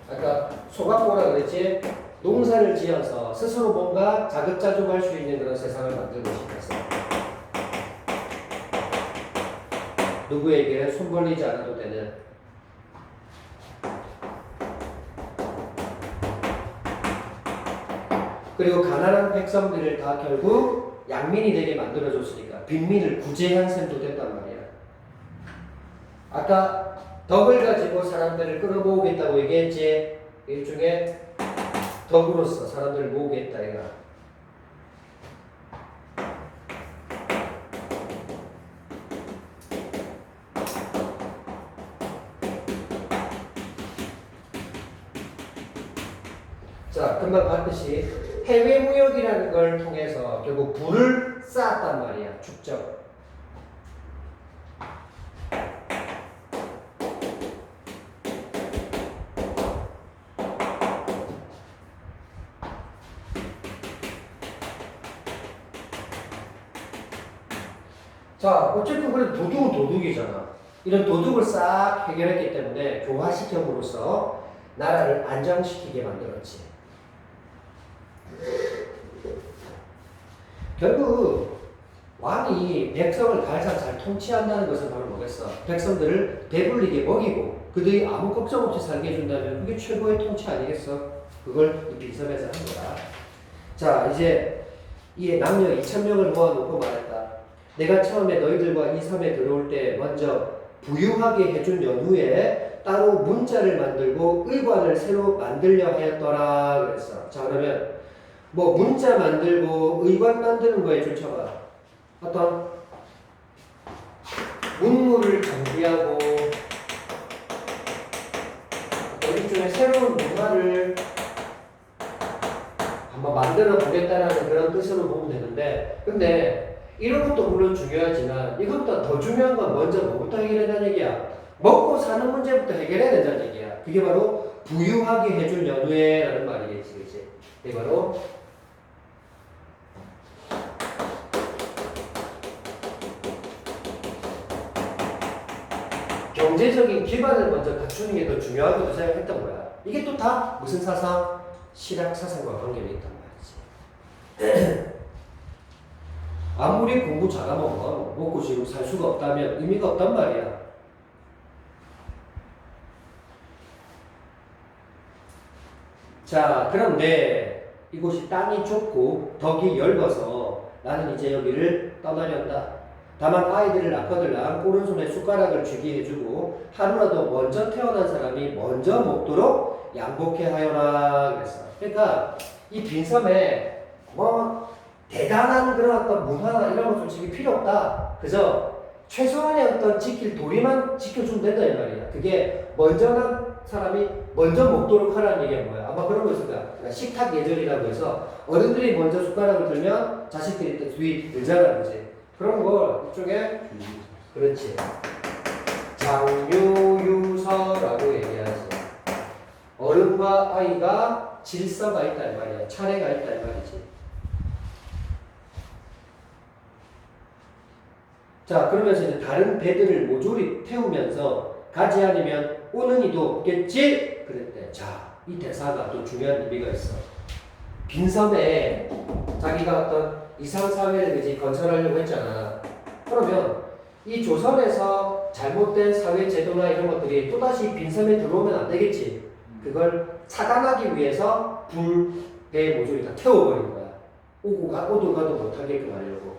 S1: 아까 소각보라 그랬지? 농사를 지어서 스스로 뭔가 자급자족할 수 있는 그런 세상을 만들고 싶었어. 누구에게 손 벌리지 않아도 되는. 그리고 가난한 백성들을 다 결국 양민이 되게 만들어줬으니까 빈민을 구제한 셈도 됐단 말이야. 아까 덕을 가지고 사람들을 끌어모으겠다고 얘기했지. 일종의 덕으로서 사람들을 모으겠다 이거. 자, 금방 봤듯이 해외 무역이라는 걸 통해서 결국 부를 쌓았단 말이야. 축적. 자, 어쨌든 그래도 도둑은 도둑이잖아. 이런 도둑을 싹 해결했기 때문에 교화시켜으로써 나라를 안정시키게 만들었지. 결국 왕이 백성을 가장 잘 통치한다는 것은 바로 뭐겠어? 백성들을 배불리게 먹이고 그들이 아무 걱정 없이 살게 해준다면 그게 최고의 통치 아니겠어? 그걸 이 빈섬에서 한 거야. 자, 이제 이 남녀 2,000명을 모아놓고 말했다. 내가 처음에 너희들과 이 섬에 들어올 때 먼저 부유하게 해준 연후에 따로 문자를 만들고 의관을 새로 만들려 하였더라 그랬어. 자, 그러면 뭐 문자 만들고 의관 만드는 거에 쫓아봐. 어떤 문물을 정비하고 일종의 새로운 문화를 한번 만들어 보겠다라는 그런 뜻으로 보면 되는데, 근데 이런 것도 물론 중요하지만 이것보다 더 중요한 건 먼저 뭐부터 해결해야 얘기야? 먹고 사는 문제부터 해결해야 된다는 얘기야. 그게 바로 부유하게 해줄 연후에라는 말이겠지, 그치? 이게 바로 경제적인 기반을 먼저 갖추는 게 더 중요하다고 생각했던 거야. 이게 또 다 무슨 사상? 실학 사상과 관계가 있단 말이지. 아무리 공부 잘하면 먹고 지금 살 수가 없다면 의미가 없단 말이야. 자, 그런데 이곳이 땅이 좁고 덕이 넓어서 나는 이제 여기를 떠나련다. 다만 아이들을 낳거들랑 오른손에 숟가락을 쥐게 해주고 하루라도 먼저 태어난 사람이 먼저 먹도록 양복해 하여라 그랬어. 그러니까 이 빈섬에 뭐 대단한 그런 어떤 문화나 이런 거 솔직히 필요 없다. 그저 최소한의 어떤 지킬 도리만 지켜주면 된다 이 말이야. 그게 먼저 난 사람이 먼저 먹도록 하라는 얘기가 뭐야? 아마 그런 거 있을 거야. 그러니까 식탁 예절이라고 해서 어른들이 먼저 숟가락을 들면 자식들이 또 뒤 들잖아, 그지? 그런 거 일종의 그렇지. 장유유서라고 얘기하지. 어른과 아이가 질서가 있다 이 말이야. 차례가 있다 이 말이지. 자, 그러면서 이제 다른 배들을 모조리 태우면서 가지 않으면 오는 이도 없겠지? 그랬대. 자, 이 대사가 또 중요한 의미가 있어. 빈섬에 자기가 어떤 이상사회를 이제 건설하려고 했잖아. 그러면 이 조선에서 잘못된 사회 제도나 이런 것들이 또다시 빈섬에 들어오면 안 되겠지. 그걸 차단하기 위해서 배 모조리 다 태워버린 거야. 오도 가도 못하게끔 하려고.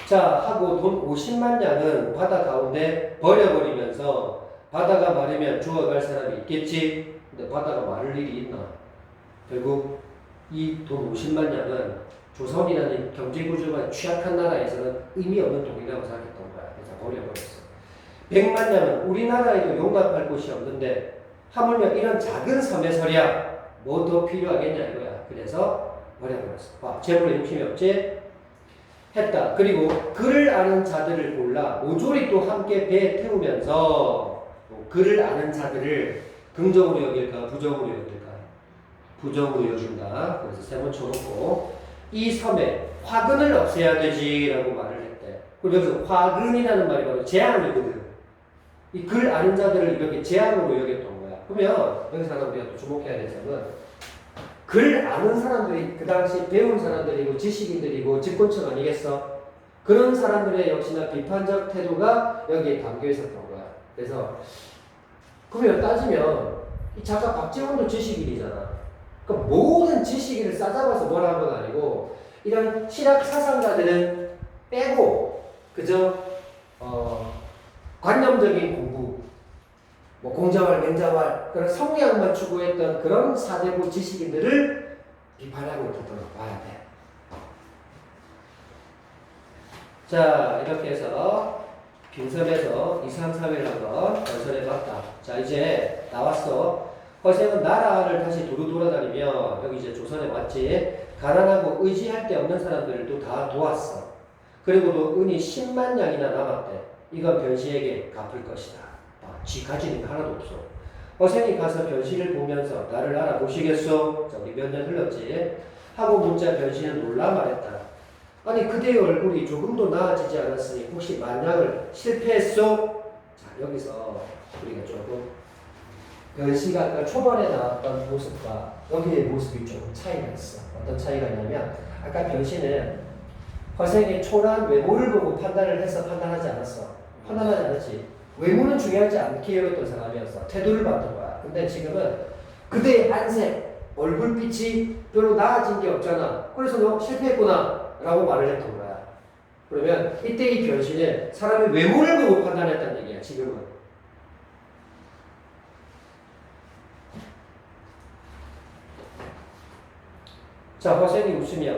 S1: 자, 하고 돈 50만 양은 바다 가운데 버려버리면서 바다가 마르면 죽어갈 사람이 있겠지. 근데 바다가 마를 일이 있나? 결국 이 돈 50만 냥은 조선이라는 경제구조가 취약한 나라에서는 의미 없는 돈이라고 생각했던 거야. 그래서 버려버렸어. 100만 냥은 우리나라에도 용납할 곳이 없는데 하물며 이런 작은 섬에서랴 뭐 더 필요하겠냐 이거야. 그래서 버려버렸어. 봐, 재물에 욕심이 없지? 했다. 그리고 그를 아는 자들을 골라 모조리 또 함께 배에 태우면서 그를 아는 자들을 긍정으로 여길까 부정으로 여길까? 부정으로 여긴다. 그래서 세 번 쳐놓고 이 섬에 화근을 없애야 되지라고 말을 했대. 그리고 여기서 화근이라는 말이 바로 재앙이거든. 이 글 아는 자들을 이렇게 재앙으로 여겼던 거야. 그러면 여기서 하나 우리가 또 주목해야 될 점은 글 아는 사람들이 그 당시 배운 사람들이고 지식인들이고 집권층 아니겠어? 그런 사람들의 역시나 비판적 태도가 여기에 담겨 있었던 거야. 그래서 그러면 따지면 이 작가 박지원도 지식인이잖아. 그러니까 모든 지식인을 싸잡아서 뭐라 한 건 아니고 이런 실학 사상가들은 빼고 그저 관념적인 공부, 뭐 공자왈, 맹자왈 그런 성리학만 추구했던 그런 사대부 지식인들을 비판하고 있다고 봐야 돼. 자, 이렇게 해서 빈섬에서 2, 3, 3일 한번 건설해봤다. 자, 이제 나왔어. 허생은 나라를 다시 두루 돌아다니며 여기 이제 조선에 왔지. 가난하고 의지할 데 없는 사람들도 다 도왔어. 그리고도 은이 10만 냥이나 남았대. 이건 변시에게 갚을 것이다. 쥐 가지는 게 하나도 없어. 허생이 가서 변시를 보면서 나를 알아보시겠소? 자, 우리 몇 년 흘렀지. 하고 묻자 변시는 놀라 말했다. 아니 그대의 얼굴이 조금도 나아지지 않았으니 혹시 만약을 실패했소? 자, 여기서 우리가 조금 변시가 아까 초반에 나왔던 모습과 여기의 모습이 조금 차이가 있어. 어떤 차이가 있냐면 아까 변시는 허생의 초라한 외모를 보고 판단을 해서 판단하지 않았어. 판단하지 않았지. 외모는 중요하지 않게 여겼던 사람이었어. 태도를 봤던 거야. 근데 지금은 그대의 안색, 얼굴빛이 별로 나아진 게 없잖아. 그래서 너 실패했구나 라고 말을 했던 거야. 그러면 이때 이 변시는 사람의 외모를 보고 판단했다는 얘기야. 지금은. 자, 허생이 웃으며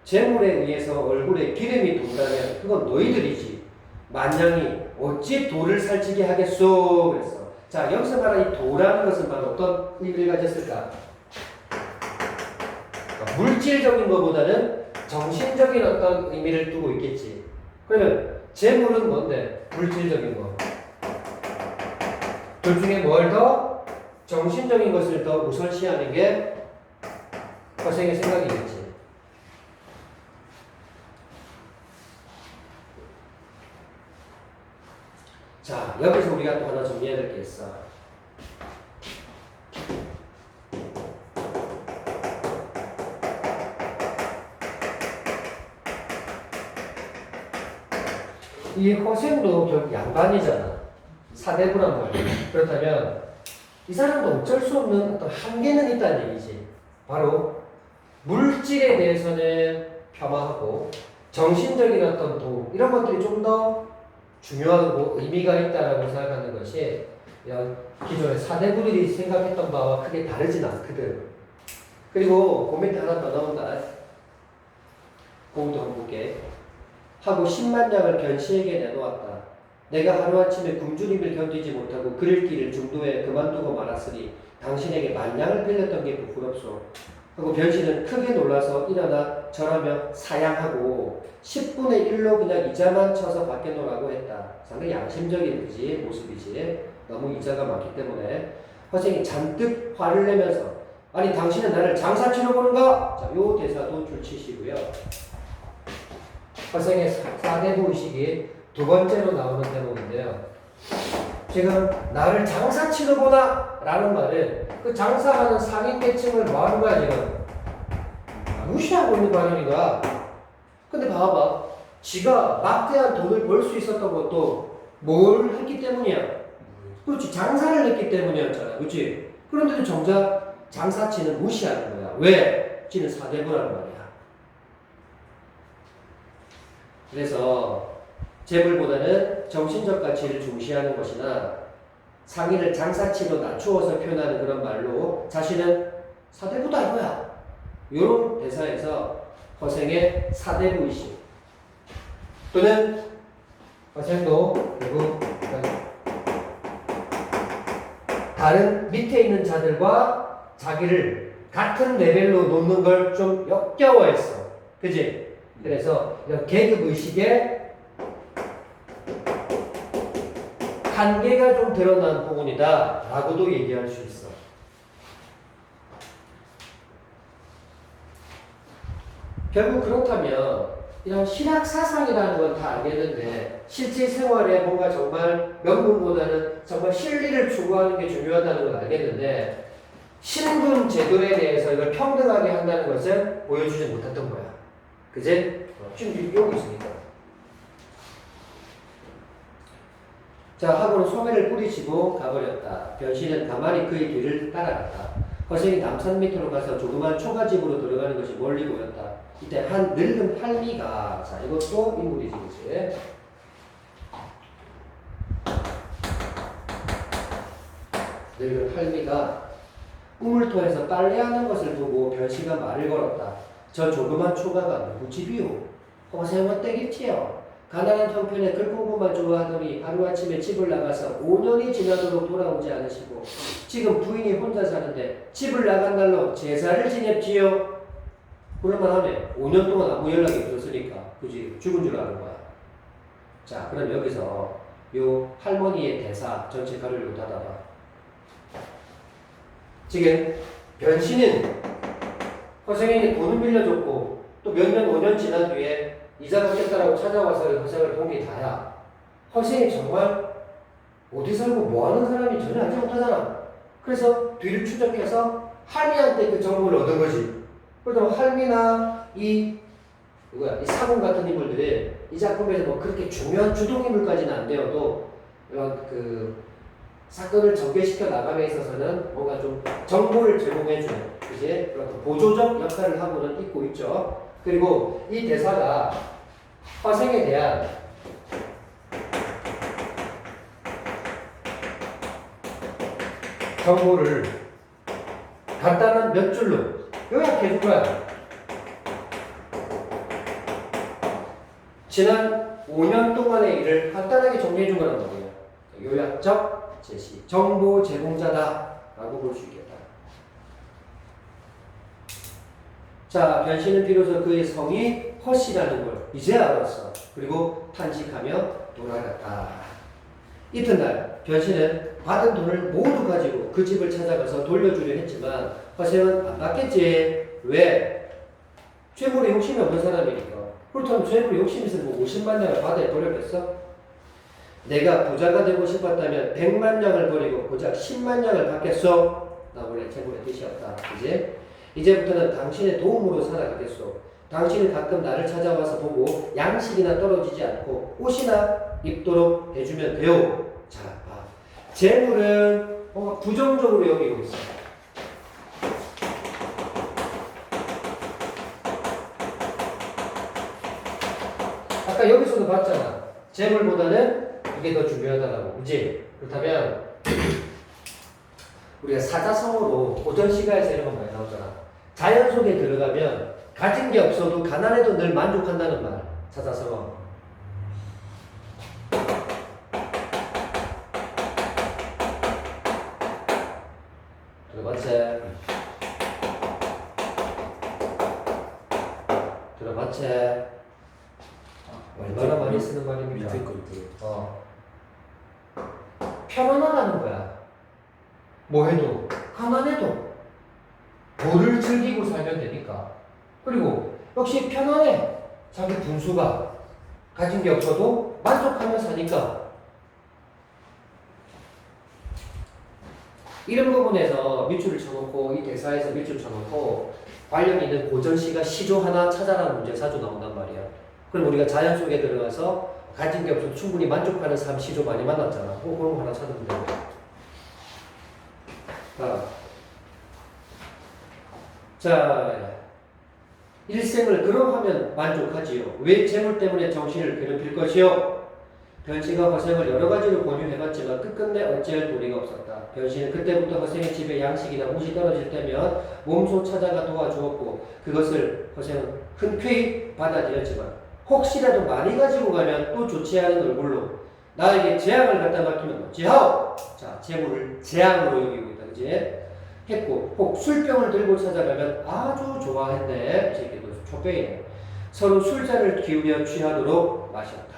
S1: 재물에 의해서 얼굴에 기름이 돈다면 그건 너희들이지. 만냥이 어찌 돌을 살찌게 하겠소? 그랬어. 자, 여기서 말하는 이 도라는 것은 바로 어떤 의미를 가졌을까? 그러니까 물질적인 것보다는 정신적인 어떤 의미를 두고 있겠지. 그러면 재물은 뭔데? 물질적인 거. 둘 중에 뭘 더? 정신적인 것을 더 우선시하는 게 허생의 생각이겠지. 자, 여기서 우리가 또 하나 정리해야 될 게 있어. 이 허생도 결국 양반이잖아. 사대부란 말이야. 그렇다면 이 사람도 어쩔 수 없는 어떤 한계는 있다는 얘기지. 바로 물질에 대해서는 폄하하고 정신적인 어떤 도 이런 것들이 좀 더 중요하고 의미가 있다라고 생각하는 것이 이런 기존의 사대부들이 생각했던 바와 크게 다르진 않거든. 그리고 그 밑에 하나 더 나온다. 그것도 한번 볼게. 하고 10만 냥을 변시에게 내놓았다. 내가 하루아침에 굶주림을 견디지 못하고 그를 길을 중도에 그만두고 말았으니 당신에게 만냥을 빌렸던 게 부끄럽소. 하고 변시는 크게 놀라서 일어나 절하며 사양하고 10분의 1로 그냥 이자만 쳐서 밖에 놓으라고 했다. 상당히 양심적인 그지 모습이지. 너무 이자가 많기 때문에 허생이 잔뜩 화를 내면서 아니 당신은 나를 장사치러 보는가? 자, 요 대사도 줄치시고요. 허생의 사대부 의식이 두 번째로 나오는 대목인데요. 지금 나를 장사치러 보나? 라는 말은 그 장사하는 상인계층을 뭐 하는 거야 지금? 무시하고 있는 반응이다. 근데 봐봐. 지가 막대한 돈을 벌 수 있었던 것도 뭘 했기 때문이야? 그렇지. 장사를 했기 때문이었잖아. 그렇지? 그런데도 정작 장사치는 무시하는 거야. 왜? 지는 사대부라는 말이야. 그래서 재물보다는 정신적 가치를 중시하는 것이나 상의를 장사치로 낮추어서 표현하는 그런 말로 자신은 사대부다 이거야. 이런 대사에서 허생의 사대부의식 또는 허생도 결국 다른 밑에 있는 자들과 자기를 같은 레벨로 놓는 걸 좀 역겨워했어. 그지? 그래서 이런 계급의식에 한계가 좀 드러난 부분이다 라고도 얘기할 수 있어. 결국 그렇다면 이런 신학사상이라는 건 다 알겠는데 실제 생활에 뭔가 정말 명분보다는 정말 실리를 추구하는 게 중요하다는 걸 알겠는데 신분 제도에 대해서 이걸 평등하게 한다는 것을 보여주지 못했던 거야. 그지? 지금 여기 있으니까. 자, 하고는 소매를 뿌리치고 가버렸다. 변신은 가만히 그의 뒤를 따라갔다. 허생이 남산 밑으로 가서 조그만 초가집으로 들어가는 것이 멀리 보였다. 이때 한 늙은 할미가, 자, 이것도 인물이지, 그치? 늙은 할미가 우물통에서 빨래하는 것을 보고 변씨가 말을 걸었다. 저 조그만 초가가 누구 집이오? 허생은 떼겠지요. 가난한 형편에 글공부만 좋아하더니 하루아침에 집을 나가서 5년이 지나도록 돌아오지 않으시고 지금 부인이 혼자 사는데 집을 나간 날로 제사를 지냈지요. 그럴만 하네. 5년 동안 아무 연락이 없었으니까 그지? 죽은 줄 아는 거야. 자, 그럼 여기서 요 할머니의 대사 전체 가를 요 닫아봐. 지금 변씨는 허생에게 돈을 빌려줬고 또 몇 년 5년 지난 뒤에 이자 받겠다라고 찾아와서 허생을 본 게 다야. 허생이 정말 어디 살고 뭐 하는 사람이 전혀 알지 못하잖아. 그래서 뒤를 추적해서 할미한테 그 정보를 얻은 거지. 그러다 할미나 이 사공 같은 인물들이 이 작품에서 뭐 그렇게 중요한 주동인물까지는 안 되어도 이런 그 사건을 전개시켜 나감에 있어서는 뭔가 좀 정보를 제공해주는 그지? 그런 보조적 역할을 하고는 있고 있죠. 그리고 이 대사가 허생에 대한 정보를 간단한 몇 줄로 요약해 줄 거야. 지난 5년 동안의 일을 간단하게 정리해 준 거란 말이에요. 요약적 제시, 정보 제공자다 라고 볼 수 있겠다. 자, 변씨는 비로소 그의 성이 허씨라는 걸 이제 알았어. 그리고 탄식하며 돌아갔다. 이튿날 변씨는 받은 돈을 모두 가지고 그 집을 찾아가서 돌려주려 했지만 허생은 안 받겠지. 왜? 죄물에 욕심이 없는 사람이니까. 그렇다면 죄물에 욕심이 있으면 뭐 50만 냥을 바다에 버렸겠어? 내가 부자가 되고 싶었다면 100만 냥을 버리고 고작 10만 냥을 받겠어? 나 원래 재물의 뜻이 없다. 그지? 이제부터는 당신의 도움으로 살아가겠소. 당신은 가끔 나를 찾아와서 보고 양식이나 떨어지지 않고 옷이나 입도록 해주면 돼요. 자, 봐. 재물은 부정적으로 여기고 있어. 아까 여기서도 봤잖아. 재물보다는 이게 더 중요하다라고. 그지? 그렇다면 우리가 사자성어로 고전 시가에서 이런 거 많이 나오잖아. 자연 속에 들어가면 가진 게 없어도 가난해도 늘 만족한다는 말. 사자성어. 들어봤지? 들어봤지? 얼마나 많이 쓰는 말입니까?
S2: 밑에 것들.
S1: 편안하다는 거야. 뭐 해도, 가난해도 뭐를 즐기고 살면 되니까. 그리고 역시 편안해. 자기 분수가 가진 게 없어도 만족하며 사니까. 이런 부분에서 밑줄을 쳐놓고 이 대사에서 밑줄 쳐놓고 관련 있는 고전시가 시조 하나 찾아라는 문제 자주 나온단 말이야. 그럼 우리가 자연 속에 들어가서 가진 게 없어도 충분히 만족하는 삶 시조 많이 만났잖아. 그런 거 하나 찾으면 돼. 자, 일생을 그러하면 만족하지요. 왜 재물 때문에 정신을 괴롭힐 것이요? 변씨가 허생을 여러 가지로 권유해봤지만 끝끝내 어찌할 도리가 없었다. 변씨는 그때부터 허생의 집에 양식이나 옷이 떨어질 때면 몸소 찾아가 도와주었고 그것을 허생은 흔쾌히 받아들였지만 혹시라도 많이 가지고 가면 또 좋지 않은 얼굴로 나에게 재앙을 갖다 맡기면 어찌하오? 자, 재물을 재앙으로 여기고 있다. 그지? 했고 혹 술병을 들고 찾아가면 아주 좋아했네. 이 새끼도 촉병이네. 서로 술잔을 기울여 취하도록 마셨다.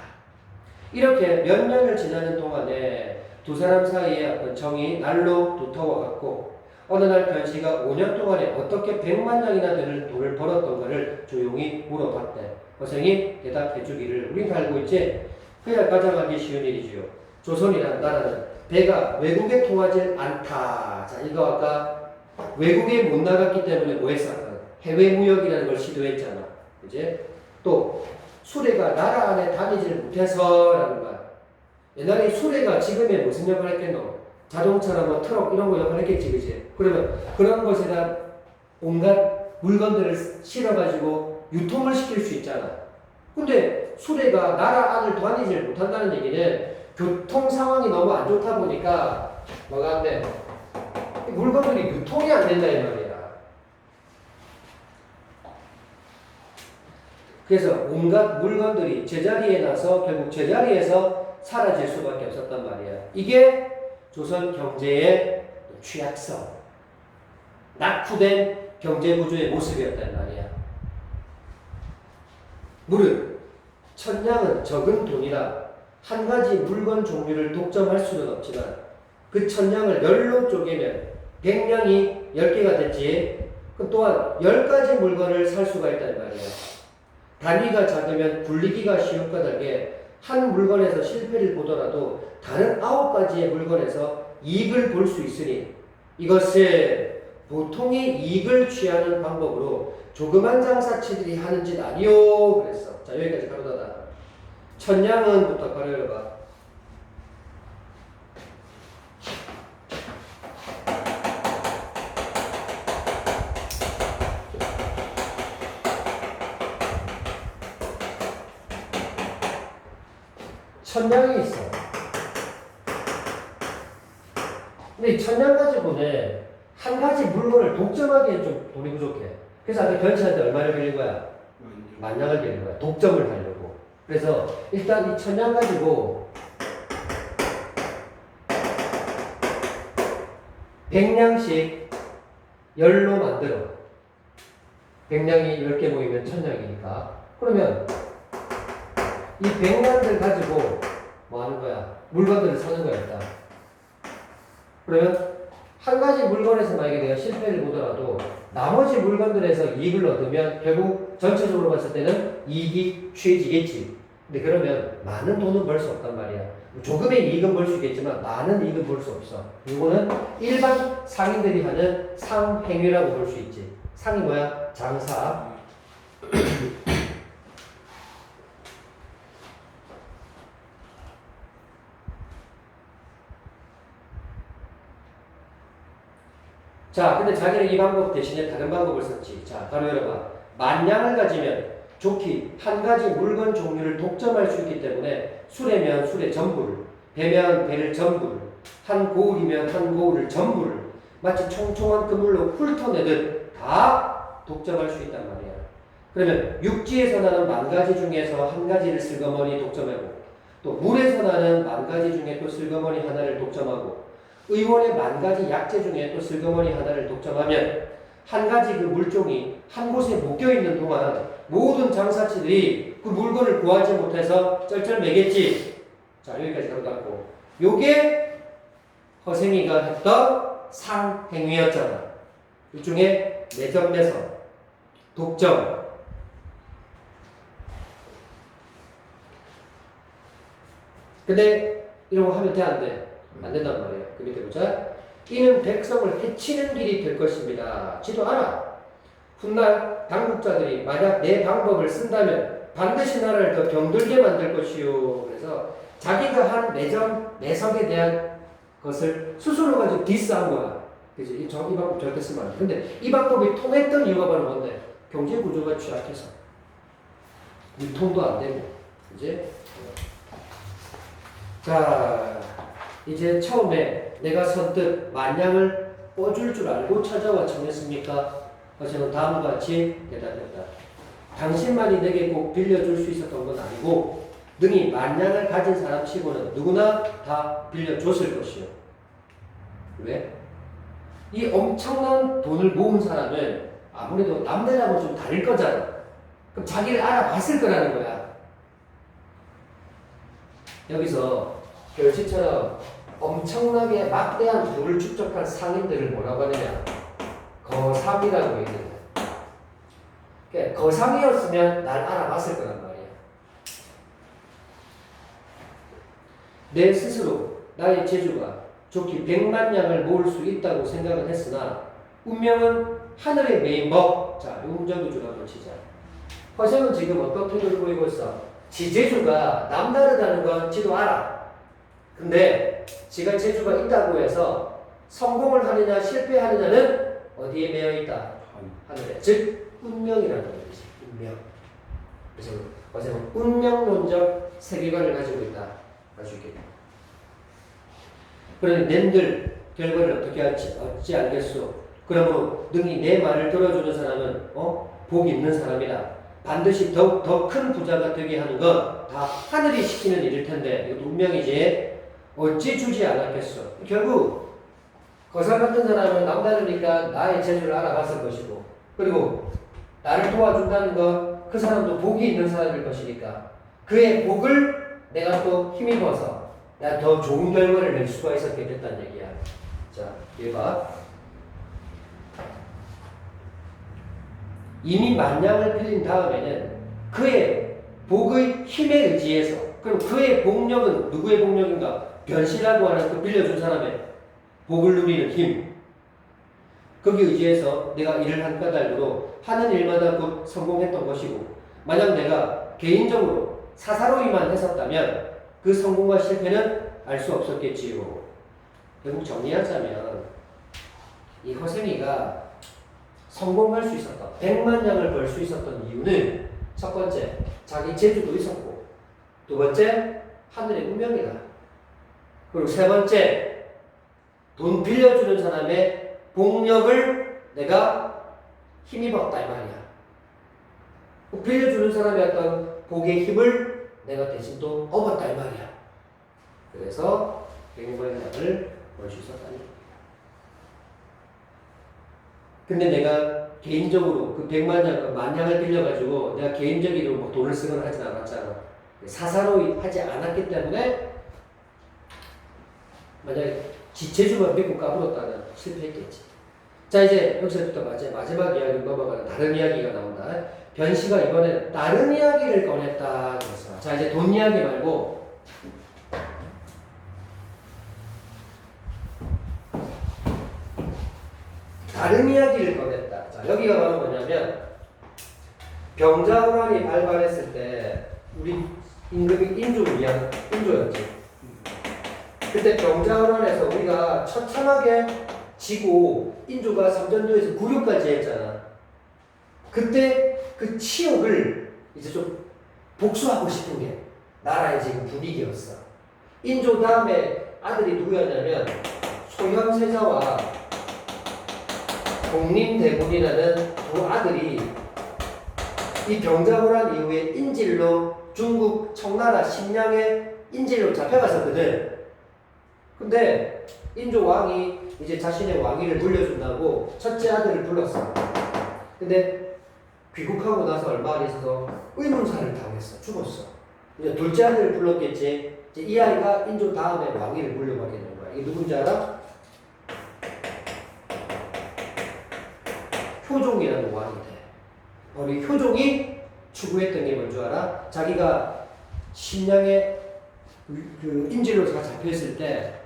S1: 이렇게 몇 년을 지나는 동안에 두 사람 사이에 어떤 정이 날로 두터워갔고 어느 날 변씨가 5년 동안에 어떻게 100만 냥이나 되는 돈을 벌었던가를 조용히 물어봤대. 허생이 대답해 주기를 우린 다 알고 있지? 그야 가장하기 쉬운 일이지요. 조선이라는 나라는 배가 외국에 통하지 않다. 자, 이거 아까 외국에 못 나갔기 때문에 뭐 했어? 해외 무역이라는 걸 시도했잖아. 그지? 또 수레가 나라 안에 다니지를 못해서라는 거야. 옛날에 수레가 지금의 무슨 역할을 했겠노? 자동차나 뭐 트럭 이런 거 역할을 했겠지, 그지? 그러면 그런 것에다 온갖 물건들을 실어가지고 유통을 시킬 수 있잖아. 근데 수레가 나라 안을 다니지를 못한다는 얘기는 교통 상황이 너무 안 좋다 보니까 뭐가 안 돼? 물건들이 유통이 안 된다 이 말이야. 그래서 온갖 물건들이 제자리에 나서 결국 제자리에서 사라질 수밖에 없었단 말이야. 이게 조선 경제의 취약성, 낙후된 경제 구조의 모습이었단 말이야. 무릇 천냥은 적은 돈이라 한 가지 물건 종류를 독점할 수는 없지만 그 천냥을 10로 쪼개면 100냥이 10개가 됐지. 그 또한 10가지 물건을 살 수가 있단 말이야. 단위가 작으면 굴리기가 쉬운 까닭에 한 물건에서 실패를 보더라도 다른 9가지의 물건에서 이익을 볼 수 있으니 이것을 보통의 이익을 취하는 방법으로 조그만 장사치들이 하는 짓 아니요 그랬어. 자, 여기까지 가로 닫아. 천냥은부터 가로 열어봐. 천냥이 있어. 근데 이 천냥 가지고는 한 가지 물건을 독점하기엔 좀 돈이 부족해. 그래서 아까 변치한테 얼마를 빌린 거야? 만냥을 빌린 거야. 독점을 하려고. 그래서 일단 이 천냥 가지고 100냥씩 10로 만들어. 100냥이 10개 모이면 천냥이니까. 그러면 이 100냥들 가지고 뭐 하는 거야? 물건들을 사는 거야, 일단. 그러면 한 가지 물건에서 만약에 내가 실패를 보더라도 나머지 물건들에서 이익을 얻으면 결국 전체적으로 봤을 때는 이익이 취해지겠지. 근데 그러면 많은 돈은 벌 수 없단 말이야. 조금의 이익은 벌 수 있겠지만 많은 이익은 벌 수 없어. 이거는 일반 상인들이 하는 상행위라고 볼 수 있지. 상이 뭐야? 장사. 자, 근데 자기는 이 방법 대신에 다른 방법을 썼지. 자, 바로 열어봐. 만냥을 가지면 좋기 한 가지 물건 종류를 독점할 수 있기 때문에 수레면 수레 전부를, 배면 배를 전부를, 한 고울이면 한 고울을 전부를 마치 총총한 그물로 훑어내듯 다 독점할 수 있단 말이야. 그러면 육지에서 나는 만 가지 중에서 한 가지를 슬그머니 독점하고 또 물에서 나는 만 가지 중에 또 슬그머니 하나를 독점하고 의원의 만 가지 약재 중에 또 슬그머니 하나를 독점하면 한 가지 그 물종이 한 곳에 묶여 있는 동안 모든 장사치들이 그 물건을 구하지 못해서 쩔쩔매겠지. 자, 여기까지 들어갔고, 요게 허생이가 했던 상행위였잖아. 일종의 매점 매석, 독점. 근데 이런 거 하면 돼, 안 돼? 안 된단 말이에요. 그 밑에 보자. 이는 백성을 해치는 길이 될 것입니다. 지도 알아. 훗날 당국자들이 만약 내 방법을 쓴다면 반드시 나라를 더 병들게 만들 것이요. 그래서 자기가 한 매점, 매석에 대한 것을 스스로 가지고 디스한 거야. 그치? 이 방법 절대 쓰면 안 돼. 근데 이 방법이 통했던 이유가 바로 뭔데? 경제 구조가 취약해서. 유통도 안 되고. 그치? 자, 이제 처음에 내가 선뜻 만냥을 꿔줄 줄 알고 찾아와 청했습니까? 저는 다음과 같이 대답했다. 당신만이 내게 꼭 빌려줄 수 있었던 건 아니고 능히 만냥을 가진 사람 치고는 누구나 다 빌려줬을 것이요. 왜? 이 엄청난 돈을 모은 사람은 아무래도 남들하고 좀 다를 거잖아. 그럼 자기를 알아봤을 거라는 거야. 여기서 결시처럼 엄청나게 막대한 부를 축적한 상인들을 뭐라고 하느냐? 거상이라고 얘기해요. 그러니까 거상이었으면 날 알아봤을 거란 말이야. 내 스스로 나의 재주가 좋기 100만 양을 모을 수 있다고 생각은 했으나 운명은 하늘의 메인 법. 자, 용자구주를 한번 치자. 허생은 지금 어떤 태도를 보이고 있어? 지 재주가 남다르다는 건 지도 알아. 근데 지가 재주가 있다고 해서 성공을 하느냐 실패하느냐는 어디에 매여 있다? 하늘에. 즉 운명이라는 거지. 운명. 그래서 허생은 운명론적 세계관을 가지고 있다. 알 수 있겠다. 그러니 낸들 결과를 어떻게 할지 어찌 알겠소. 그러므로 능히 내 말을 들어주는 사람은 복 있는 사람이다. 반드시 더욱 더 큰 부자가 되게 하는 건 다 하늘이 시키는 일일 텐데 이것도 운명이지. 어찌 주지 않았겠어. 결국 거상 같은 사람은 남다르니까 나의 재주를 알아봤을 것이고, 그리고 나를 도와준다는 건 그 사람도 복이 있는 사람일 것이니까 그의 복을 내가 또 힘입어서 내가 더 좋은 결과를 낼 수가 있었게 됐다는 얘기야. 자, 얘 봐. 이미 만냥을 빌린 다음에는 그의 복의 힘에 의지해서, 그럼 그의 복력은 누구의 복력인가? 변시라고 하는 그 빌려준 사람의 복을 누리는 힘. 거기에 의지해서 내가 일을 한 까닭으로 하는 일마다 곧 성공했던 것이고, 만약 내가 개인적으로 사사로이만 했었다면 그 성공과 실패는 알 수 없었겠지요. 결국 정리하자면 이 허생이가 성공할 수 있었던, 100만 양을 벌 수 있었던 이유는 첫 번째, 자기 재주도 있었고, 두 번째, 하늘의 운명이다. 그리고 세 번째, 돈 빌려주는 사람의 복력을 내가 힘입었다 이 말이야. 빌려주는 사람의 어떤 복의 힘을 내가 대신 또 얻었다 이 말이야. 그래서 100만 양을 벌 수 있었다니. 근데 내가 개인적으로 그 100만 양, 만냥을 빌려가지고 내가 개인적으로 뭐 돈을 쓰거나 하진 않았잖아. 사사로이 하지 않았기 때문에 만약에 지체주만 믿고 까불었다면 실패했겠지. 자, 이제 여기서부터 마지막 이야기로 넘어가는 다른 이야기가 나온다. 변씨가 이번에 다른 이야기를 꺼냈다. 그래서 자, 이제 돈 이야기 말고 다른 이야기를 꺼냈다. 자, 여기가 바로 뭐냐면 병자호란이 발발했을 때 우리 임금이 인조였지. 그때 병자호란에서 우리가 처참하게 지고 인조가 삼전도에서 굴욕까지 했잖아. 그때 그 치욕을 이제 좀 복수하고 싶은 게 나라의 지금 분위기였어. 인조 다음에 아들이 누구였냐면 소현세자와 공림대군이라는 두 아들이 이 병자호란 이후에 인질로 중국 청나라 심양에 인질로 잡혀갔었거든. 근데 인조 왕이 이제 자신의 왕위를 물려준다고 첫째 아들을 불렀어. 근데 귀국하고 나서 얼마 안 있어서 의문사를 당했어. 죽었어. 이제 둘째 아들을 불렀겠지. 이제 이 아이가 인조 다음에 왕위를 물려받게 된 거야. 이게 누군지 알아? 효종이라는 왕이 돼. 바로 이 효종이 추구했던 게 뭔 줄 알아? 자기가 심양에 그 인질로 잡혀있을 때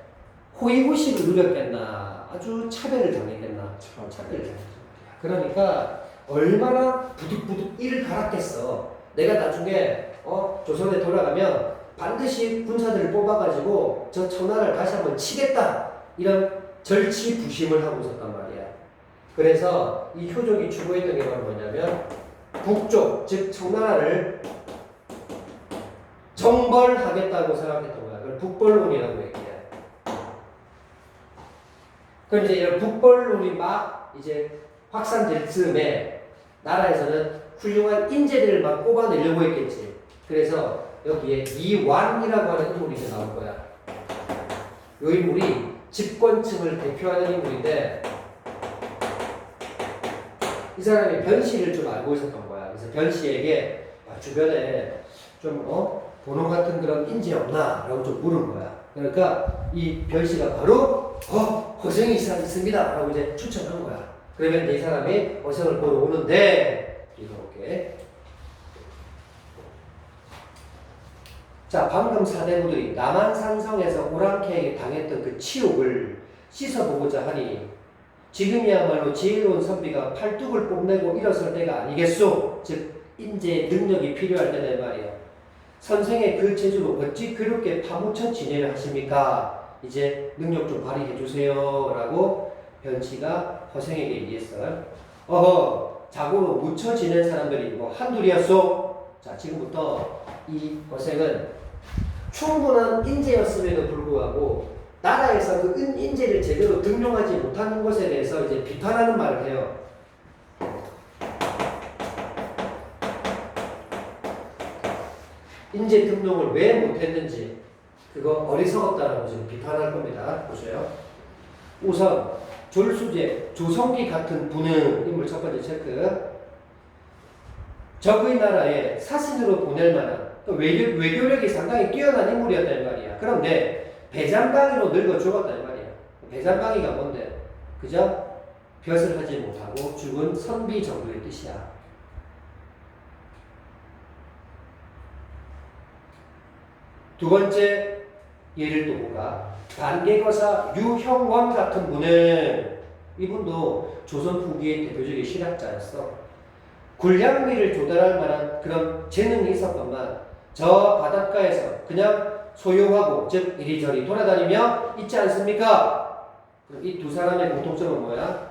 S1: 호의호식을 누렸겠나, 아주 차별을 당했겠나. 차별을 당했단 말이야. 그러니까 얼마나 부득부득 이를 갈았겠어. 내가 나중에 조선에 돌아가면 반드시 군사들을 뽑아가지고 저 청나라를 다시 한번 치겠다, 이런 절치부심을 하고 있었단 말이야. 그래서 이 효종이 추구했던 게 바로 뭐냐면 북쪽, 즉 청나라를 정벌하겠다고 생각했던 거야. 그걸 북벌론이라고 얘기해. 그럼 이제 이런 북벌론이 막 이제 확산될 즈음에 나라에서는 훌륭한 인재들을 막 뽑아내려고 했겠지. 그래서 여기에 이완이라고 하는 인물이 이제 나올 거야. 이 인물이 집권층을 대표하는 인물인데 이 사람이 변씨를 좀 알고 있었던 거야. 그래서 변씨에게 주변에 좀 번호 같은 그런 인재 없나? 라고 좀 물은 거야. 그러니까 이 변씨가 바로 허생이 있습니다. 라고 이제 추천한 거야. 그러면 이 사람이 허생을 보러 오는데 이렇게 자, 방금 사대부들이 남한산성에서 오랑캐에게 당했던 그 치욕을 씻어보고자 하니 지금이야말로 지혜로운 선비가 팔뚝을 뽐내고 일어설 때가 아니겠소. 즉 인재의 능력이 필요할 때는 말이야. 선생의 그 재주로 어찌 그렇게 파묻혀 지내려 하십니까? 이제 능력 좀 발휘해 주세요. 라고 변씨가 허생에게 얘기했어요. 자고로 묻혀 지낸 사람들이 뭐 한둘이었소? 자, 지금부터 이 허생은 충분한 인재였음에도 불구하고 나라에서 그 인재를 제대로 등용하지 못하는 것에 대해서 이제 비판하는 말을 해요. 인재 등용을 왜 못했는지 그거 어리석었다라고 지금 비판할 겁니다. 보세요. 우선 졸수제, 조성기 같은 분은 인물 첫 번째 체크. 적의 나라에 사신으로 보낼 만한 외교력이 상당히 뛰어난 인물이었단 말이야. 그런데 배잔방이로 늙어 죽었단 말이야. 배잔방이가 뭔데? 그저 벼슬 하지 못하고 죽은 선비 정도의 뜻이야. 두 번째 예를 또 보가 반개거사 유형원 같은 분은 이분도 조선 후기의 대표적인 실학자였어. 군량미를 조달할 만한 그런 재능이 있었건만 저 바닷가에서 그냥 소유하고 즉 이리저리 돌아다니며 있지 않습니까? 이 두 사람의 공통점은 뭐야?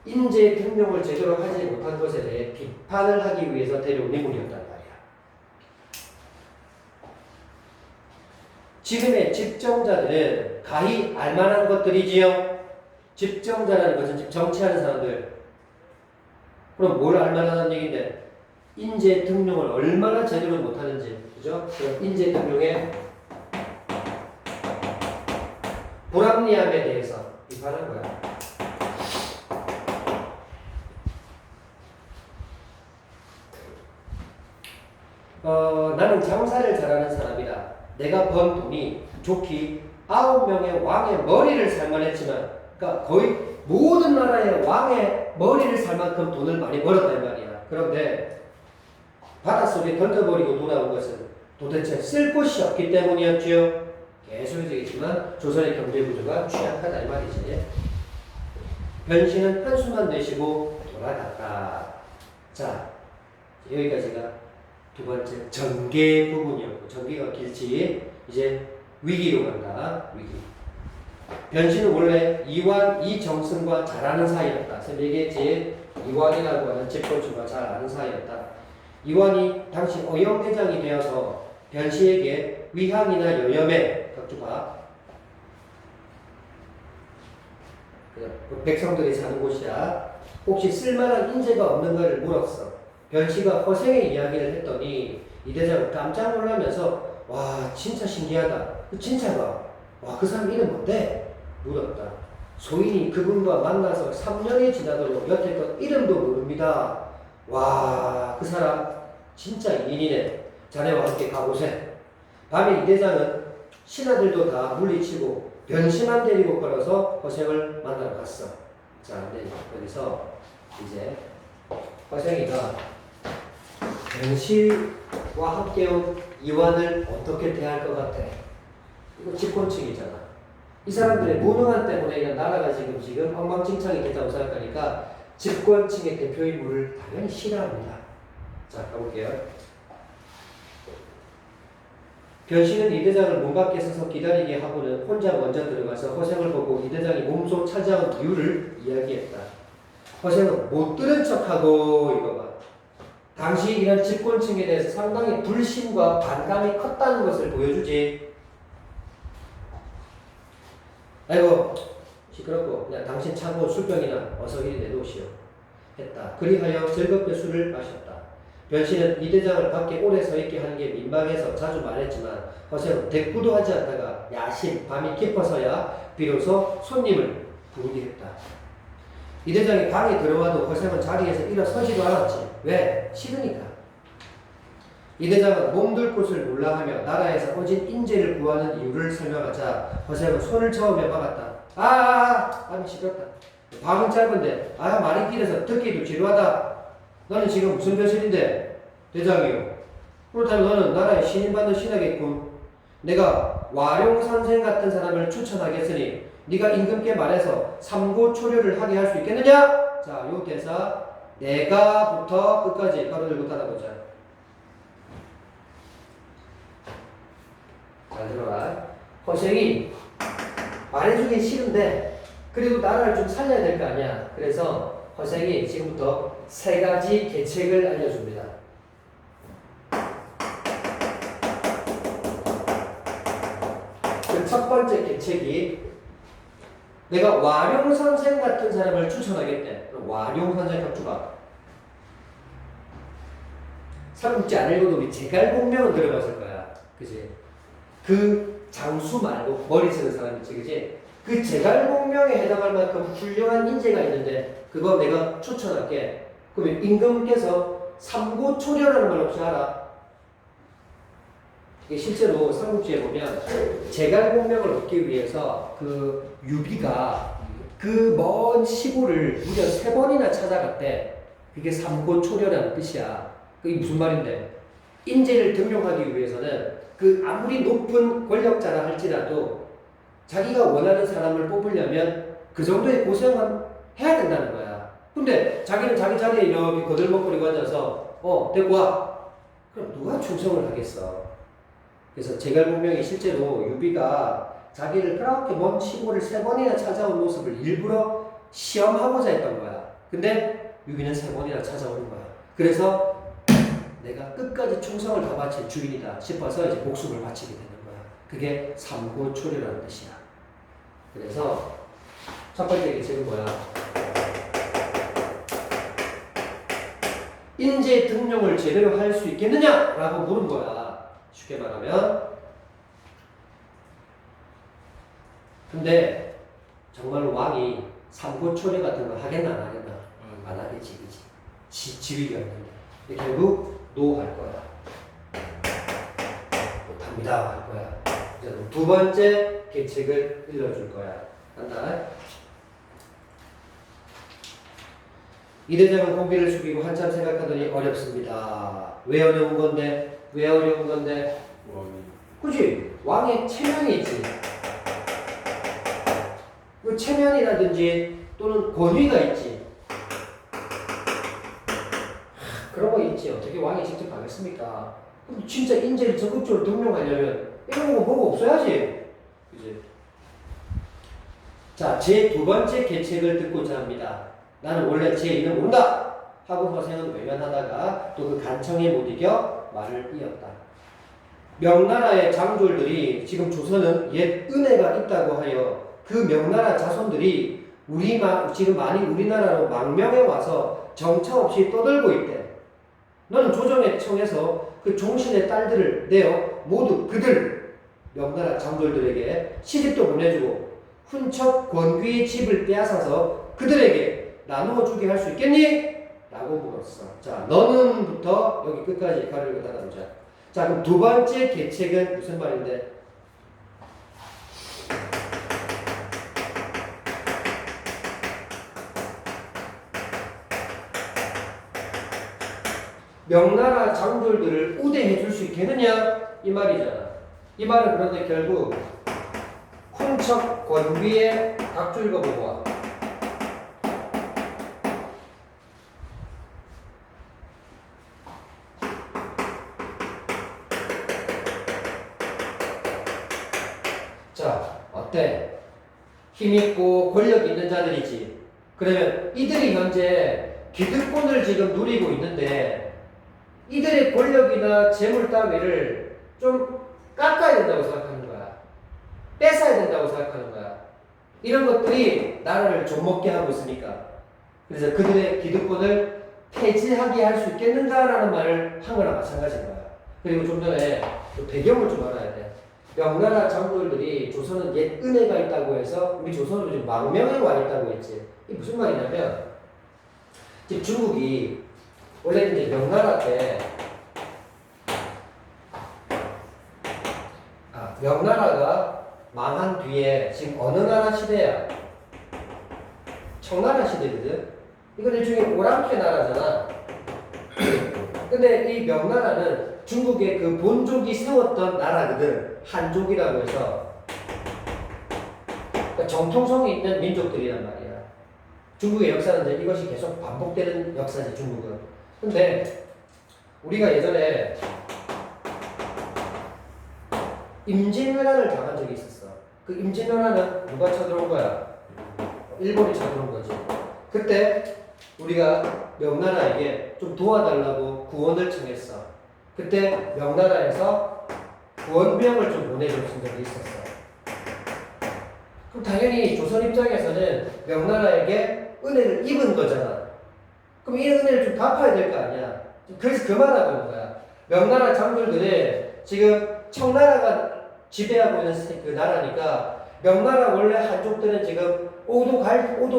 S1: 인재 등용을 제대로 하지 못한 것에 대해 비판을 하기 위해서 데려온 인물이었단 말이야. 지금의 집정자들은 가히 알만한 것들이지요. 집정자라는 것은 즉 정치하는 사람들. 그럼 뭘 알만하다는 얘기인데 인재 등용을 얼마나 제대로 못하는지, 그죠? 그럼 인재 등용의 불합리함에 대해서 비판한 거야. 나는 장사를 잘하는 사람이다. 내가 번 돈이 좋기 9명의 왕의 머리를 살만했지만, 그러니까 거의 모든 나라의 왕의 머리를 살 만큼 돈을 많이 벌었단 말이야. 그런데 바닷속에 던져버리고 돌아온 것은 도대체 쓸 곳이 없기 때문이었지요. 계속 얘기지만 조선의 경제 구조가 취약하다 이 말이지. 변씨는 한숨만 내쉬고 돌아갔다. 자, 여기까지가 두 번째 전개 부분이었고, 전개가 길지 이제 위기로 간다. 위기. 변씨는 원래 이완, 이정승과 잘 아는 사이였다. 선생님 얘기했지. 이완이라고 하는 집권주가 잘 아는 사이였다. 이완이 당시 어영대장이 되어서 변씨에게 위항이나 여염에 각주봐. 백성들이 사는 곳이야. 혹시 쓸만한 인재가 없는가를 물었어. 변씨가 허생의 이야기를 했더니 이 대장은 깜짝 놀라면서 와 진짜 신기하다. 진짜가 와 그 사람 이름 뭔데? 물었다. 소인이 그분과 만나서 3년이 지나도록 여태껏 이름도 모릅니다. 와 그 사람 진짜 인이네. 자네와 함께 가보세. 밤에 이 대장은 신하들도 다 물리치고 변씨만 데리고 걸어서 허생을 만나러 갔어. 자, 네, 여기서 이제 허생이가 변씨와 함께 온 이완을 어떻게 대할 것 같아? 이거 집권층이잖아. 이 사람들의 무능함 때문에 이런 나라가 지금 엉망진창이 됐다고 생각하니까 집권층의 대표인물을 당연히 싫어합니다. 자, 가볼게요. 변씨는 이 대장을 문 밖에 서서 기다리게 하고는 혼자 먼저 들어가서 허생을 보고 이 대장이 몸소 찾아온 이유를 이야기했다. 허생은 못 들은 척하고 이거 봐. 당시 이런 집권층에 대해서 상당히 불신과 반감이 컸다는 것을 보여주지. 아이고 시끄럽고 그냥 당신 차고 술병이나 어서 이리 내놓으시오 했다. 그리하여 즐겁게 술을 마셨다. 변신은 이 대장을 밖에 오래 서 있게 하는 게 민망해서 자주 말했지만 허세는 대꾸도 하지 않다가 야심 밤이 깊어서야 비로소 손님을 부르게 했다. 이 대장이 방에 들어와도 허세는 자리에서 일어서지도 않았지. 왜? 싫으니까. 이 대장은 몸둘 곳을 몰라하며 나라에서 어진 인재를 구하는 이유를 설명하자 허세는 손을 저으며 막았다. 아니 시끄럽다. 방은 짧은데 말이 길어서 듣기도 지루하다. 너는 지금 무슨 변신인데? 대장이요. 그렇다면 너는 나라의 신임받는 신하겠군. 내가 와룡선생 같은 사람을 추천하겠으니 네가 임금께 말해서 삼고초려를 하게 할 수 있겠느냐? 자, 요 대사 내가부터 끝까지 바로 들고 따라보자. 잘 들어라. 허생이 말해주기 싫은데 그래도 나라를 좀 살려야 될 거 아니야. 그래서 허생이 지금부터 3가지 계책을 알려줍니다. 그 첫 번째 계책이 내가 와룡선생 같은 사람을 추천하겠대. 와룡선생 합주가 삼국지 안 읽어도 우리 제갈공명은 들어봤을 거야. 그지? 그 장수 말고 머리 쓰는 사람 있지, 그지? 그 제갈공명에 해당할 만큼 훌륭한 인재가 있는데 그거 내가 추천할게. 그러면 임금께서 삼고초려라는 말 혹시 알아? 이게 실제로 삼국지에 보면 제갈공명을 얻기 위해서 그 유비가 그 먼 시골을 무려 3번이나 찾아갔대. 그게 삼고초려라는 뜻이야. 그게 무슨 말인데? 인재를 등용하기 위해서는 그 아무리 높은 권력자라 할지라도 자기가 원하는 사람을 뽑으려면 그 정도의 고생은 해야 된다는 거야. 근데 자기는 자기 자리에 이렇게 거들먹거리고 앉아서 데리고 와. 그럼 누가 충성을 하겠어? 그래서 제갈공명이 실제로 유비가 자기를 그렇게 먼 시골을 3번이나 찾아온 모습을 일부러 시험하고자 했던 거야. 근데 유비는 3번이나 찾아오는 거야. 그래서 내가 끝까지 충성을 다 바칠 주인이다 싶어서 이제 목숨을 바치게 되는 거야. 그게 삼고초려라는 뜻이야. 그래서 첫 번째 계책은 뭐야? 인재 등용을 제대로 할 수 있겠느냐? 라고 물은 거야. 쉽게 말하면. 근데 정말 왕이 삼고초려 같은 거 하겠나 안 하겠나? 안 하겠지, 그치? 지위가 없는데. 결국 노 할 거야. 못합니다 할 거야. 두 번째 계책을 일러줄 거야. 한다. 이 대장은 고개를 숙이고 한참 생각하더니 어렵습니다. 왜 어려운 건데? 왜 어려운 건데? 그치? 왕의 체면이 있지. 그 체면이라든지 또는 권위가 있지. 그런 거 있지. 어떻게 왕이 직접 하겠습니까? 그럼 진짜 인재를 적극적으로 등용하려면 이런 거 뭐가 없어야지. 그치? 자, 제 두 번째 계책을 듣고자 합니다. 나는 원래 제 이름 모른다! 하고 허생은 외면하다가 또 그 간청에 못 이겨 말을 이었다. 명나라의 장졸들이 지금 조선은 옛 은혜가 있다고 하여 그 명나라 자손들이 지금 많이 우리나라로 망명해 와서 정처 없이 떠들고 있대. 너는 조정에 청해서 그 종신의 딸들을 내어 모두 그들 명나라 장졸들에게 시집도 보내주고 훈척 권귀의 집을 빼앗아서 그들에게 나누어 주게 할 수 있겠니? 라고 물었어. 자, 너는부터 여기 끝까지 가르쳐 달아보자. 자, 그럼 두 번째 계책은 무슨 말인데? 명나라 장졸들을 우대해 줄 수 있겠느냐? 이 말이잖아. 이 말은 그런데 결국 훈척 권귀의 각주 읽어보고 와. 자, 어때? 힘있고 권력 있는 자들이지. 그러면 이들이 현재 기득권을 지금 누리고 있는데 이들의 권력이나 재물 따위를 좀 깎아야 된다고 생각하는 거야. 뺏어야 된다고 생각하는 거야. 이런 것들이 나라를 좀먹게 하고 있으니까. 그래서 그들의 기득권을 폐지하게 할 수 있겠는가라는 말을 한 거나 마찬가지인 거야. 그리고 좀 전에 배경을 좀 알아야 돼. 명나라 장군들이 조선은 옛 은혜가 있다고 해서 우리 조선으로 지금 망명에 와 있다고 했지. 이게 무슨 말이냐면 지금 중국이 원래 이제 명나라 때 명나라가 망한 뒤에 지금 어느 나라 시대야? 청나라 시대거든. 이건 일종의 오랑캐 나라잖아. 근데 이 명나라는 중국의 그 본족이 세웠던 나라거든. 한족이라고 해서. 그러니까 정통성이 있는 민족들이란 말이야. 중국의 역사는 이제 이것이 계속 반복되는 역사지, 중국은. 근데 우리가 예전에 임진왜란을 당한 적이 있었어. 그 임진왜란은 누가 쳐들어온 거야? 일본이 쳐들어온 거지. 그때 우리가 명나라에게 좀 도와달라고 구원을 청했어. 그때 명나라에서 구원병을 좀 보내줬던 적이 있었어. 그럼 당연히 조선 입장에서는 명나라에게 은혜를 입은 거잖아. 그럼 이 은혜를 좀 갚아야 될 거 아니야. 그래서 그 말하고 있는 거야. 명나라 장군들이 지금 청나라가 지배하고 있는 그 나라니까 명나라 원래 한족들은 지금 오도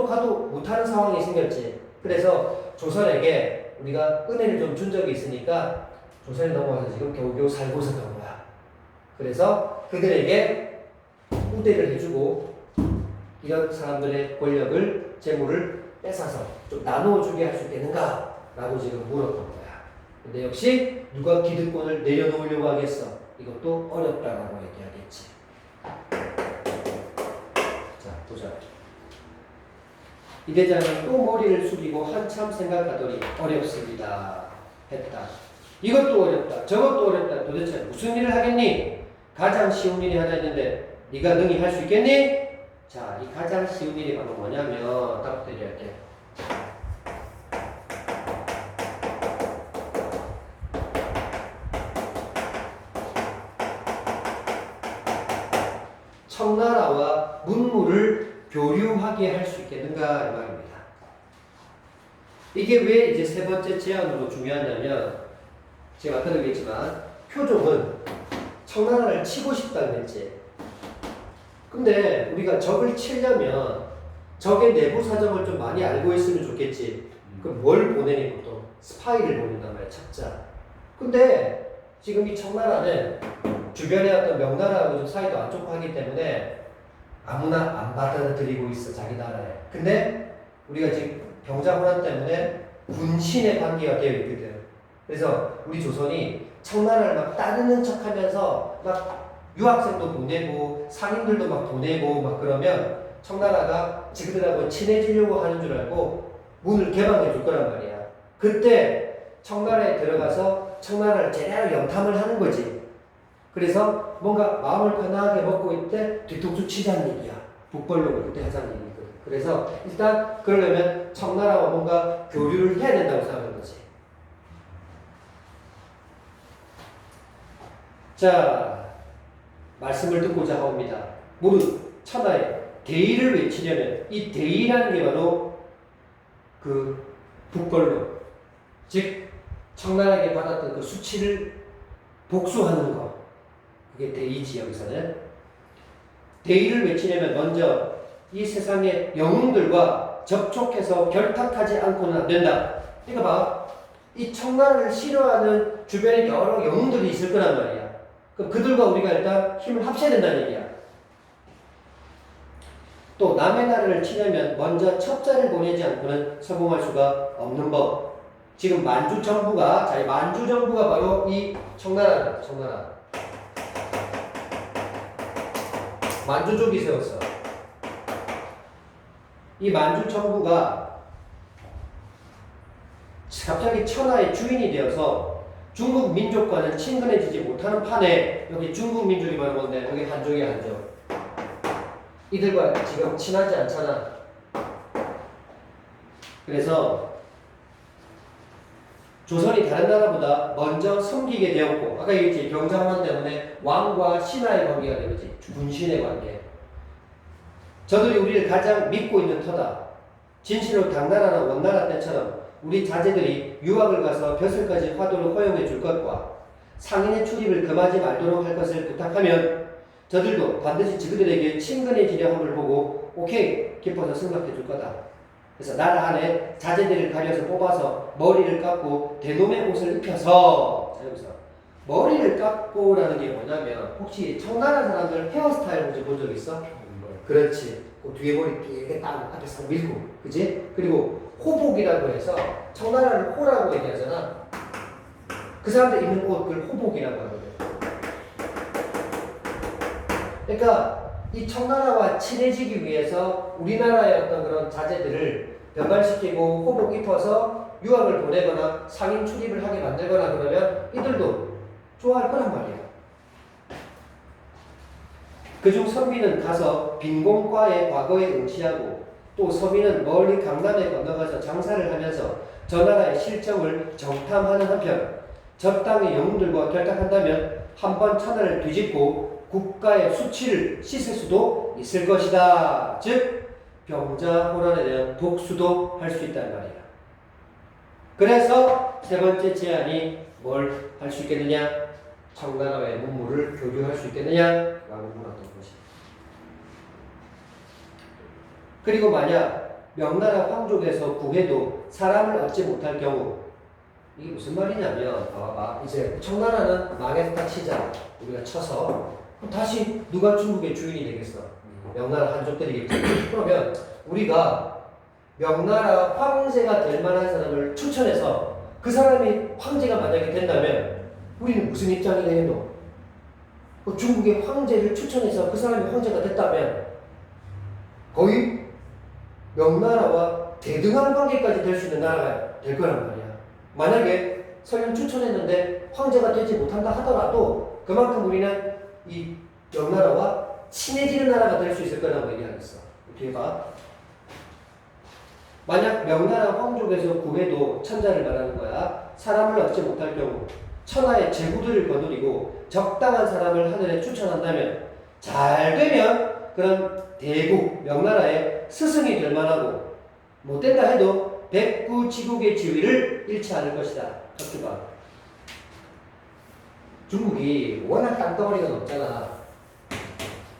S1: 가도 못하는 상황이 생겼지. 그래서 조선에게 우리가 은혜를 좀 준 적이 있으니까 조선에 넘어와서 지금 겨우겨우 살고 있었던 거야. 그래서 그들에게 우대를 해주고 이런 사람들의 권력을, 재물을 뺏어서 좀 나누어주게 할 수 있겠는가? 라고 지금 물었던 거야. 근데 역시 누가 기득권을 내려놓으려고 하겠어? 이것도 어렵다라고 얘기하겠지. 자, 보자. 이 대장은 또 머리를 숙이고 한참 생각하더니 어렵습니다. 했다. 이것도 어렵다. 저것도 어렵다. 도대체 무슨 일을 하겠니? 가장 쉬운 일이 하나 있는데 네가 능히 할 수 있겠니? 자, 이 가장 쉬운 일이 바로 뭐냐면 답 드려야 돼. 청나라와 문물을 교류하게 할 수 있겠는가 이 말입니다. 이게 왜 이제 세 번째 제안으로 중요하냐면 제가 아까도 얘기했지만 표종은 청나라를 치고 싶다고 했지. 근데 우리가 적을 치려면 적의 내부 사정을 좀 많이 알고 있으면 좋겠지. 그럼 뭘 보내니 보통? 스파이를 보낸단 말이야, 찾자. 근데 지금 이 청나라는 주변에 어떤 명나라하고 좀 사이도 안 좋고 하기 때문에 아무나 안 받아들이고 있어, 자기 나라에. 근데 우리가 지금 병자호란 때문에 군신의 관계가 되어 있거든. 그래서 우리 조선이 청나라를 막 따르는 척 하면서 막 유학생도 보내고 상인들도 막 보내고 막 그러면 청나라가 지그들하고 친해지려고 하는 줄 알고 문을 개방해 줄 거란 말이야. 그때 청나라에 들어가서 청나라를 제대로 염탐을 하는 거지. 그래서 뭔가 마음을 편하게 먹고 있대 뒤통수 치자는 얘기야. 북벌로 그때 하자는 얘기거든. 그래서 일단 그러려면 청나라와 뭔가 교류를 해야 된다고 생각하는 거지. 자, 말씀을 듣고자 합니다. 모두 천하에 대의를 외치려면 이 대의라는 게 바로 그 북벌로, 즉 청나라에게 받았던 그 수치를 복수하는 것. 그게 대의지. 여기서는 대의를 외치려면 먼저 이 세상의 영웅들과 접촉해서 결탁하지 않고는 안 된다. 이거 봐. 이 청나라를 싫어하는 주변에 여러 영웅들이 있을 거란 말이야. 그럼 그들과 우리가 일단 힘을 합쳐야 된다는 얘기야. 또 남의 나라를 치려면 먼저 첩자를 보내지 않고는 성공할 수가 없는 법. 지금 만주 정부가 바로 이 청나라. 만주족이 세웠어. 이 만주 정부가 갑자기 천하의 주인이 되어서 중국 민족과는 친근해지지 못하는 판에 여기 중국 민족이 바로 뭔데? 여기 한족이야, 한족. 이들과 지금 친하지 않잖아. 그래서 조선이 다른 나라보다 먼저 섬기게 되었고, 아까 얘기했지, 병자호란 때문에 왕과 신하의 관계가 되겠지. 군신의 관계. 저들이 우리를 가장 믿고 있는 터다. 진실로 당나라나 원나라 때처럼 우리 자제들이 유학을 가서 벼슬까지 화도를 허용해 줄 것과 상인의 출입을 금하지 말도록 할 것을 부탁하면 저들도 반드시 그들에게 친근해지려 함을 보고 오케이 기뻐서 승낙해 줄 거다. 그래서 나라 안에 자제들을 가려서 뽑아서 머리를 깎고 대놈의 옷을 입혀서, 자 여기서 머리를 깎고라는 게 뭐냐면 혹시 청나라 사람들 헤어스타일 혹시 본 적 있어? 그렇지. 그 뒤에 머리 길게 딱 앞에서 밀고, 그지? 그리고 호복이라고 해서 청나라를 호라고 얘기하잖아. 그 사람들 입는 옷 그걸 호복이라고 하거든. 그러니까 이 청나라와 친해지기 위해서 우리나라의 어떤 그런 자제들을 변발시키고 호복 입혀서 유학을 보내거나 상인 출입을 하게 만들거나 그러면 이들도 좋아할 거란 말이야. 그중 선비는 가서 빈공과의 과거에 응시하고 또 서민은 멀리 강남에 건너가서 장사를 하면서 저 나라의 실정을 정탐하는 한편 저 땅의 영웅들과 결탁한다면 한번 천하를 뒤집고 국가의 수치를 씻을 수도 있을 것이다. 즉 병자호란에 대한 복수도 할 수 있다는 말이야. 그래서 세 번째 제안이 뭘 할 수 있겠느냐? 청나라의 문물을 교류할 수 있겠느냐라고 물었던 것이다. 그리고 만약 명나라 황족에서 구해도 사람을 얻지 못할 경우 이게 무슨 말이냐면 이제 청나라는 망했다 치자. 우리가 쳐서 그럼 다시 누가 중국의 주인이 되겠어? 명나라 한족들이겠지. 그러면 우리가 명나라 황제가 될 만한 사람을 추천해서 그 사람이 황제가 만약에 된다면 우리는 무슨 입장이 되겠노? 중국의 황제를 추천해서 그 사람이 황제가 됐다면 거의 명나라와 대등한 관계까지 될 수 있는 나라가 될 거란 말이야. 만약에 설령 추천했는데 황제가 되지 못한다 하더라도 그만큼 우리는 이 명나라와 친해지는 나라가 될 수 있을 거라고 얘기하겠어. 뒤에 봐. 만약 명나라 황족에서 구해도 천자를 말하는 거야. 사람을 얻지 못할 경우 천하의 제후들을 거느리고 적당한 사람을 하늘에 추천한다면 잘 되면 그런 대국 명나라의 스승이 될 만하고 못된다 해도 백구지국의 지위를 잃지 않을 것이다. 척추가 중국이 워낙 땅덩어리가 넓잖아.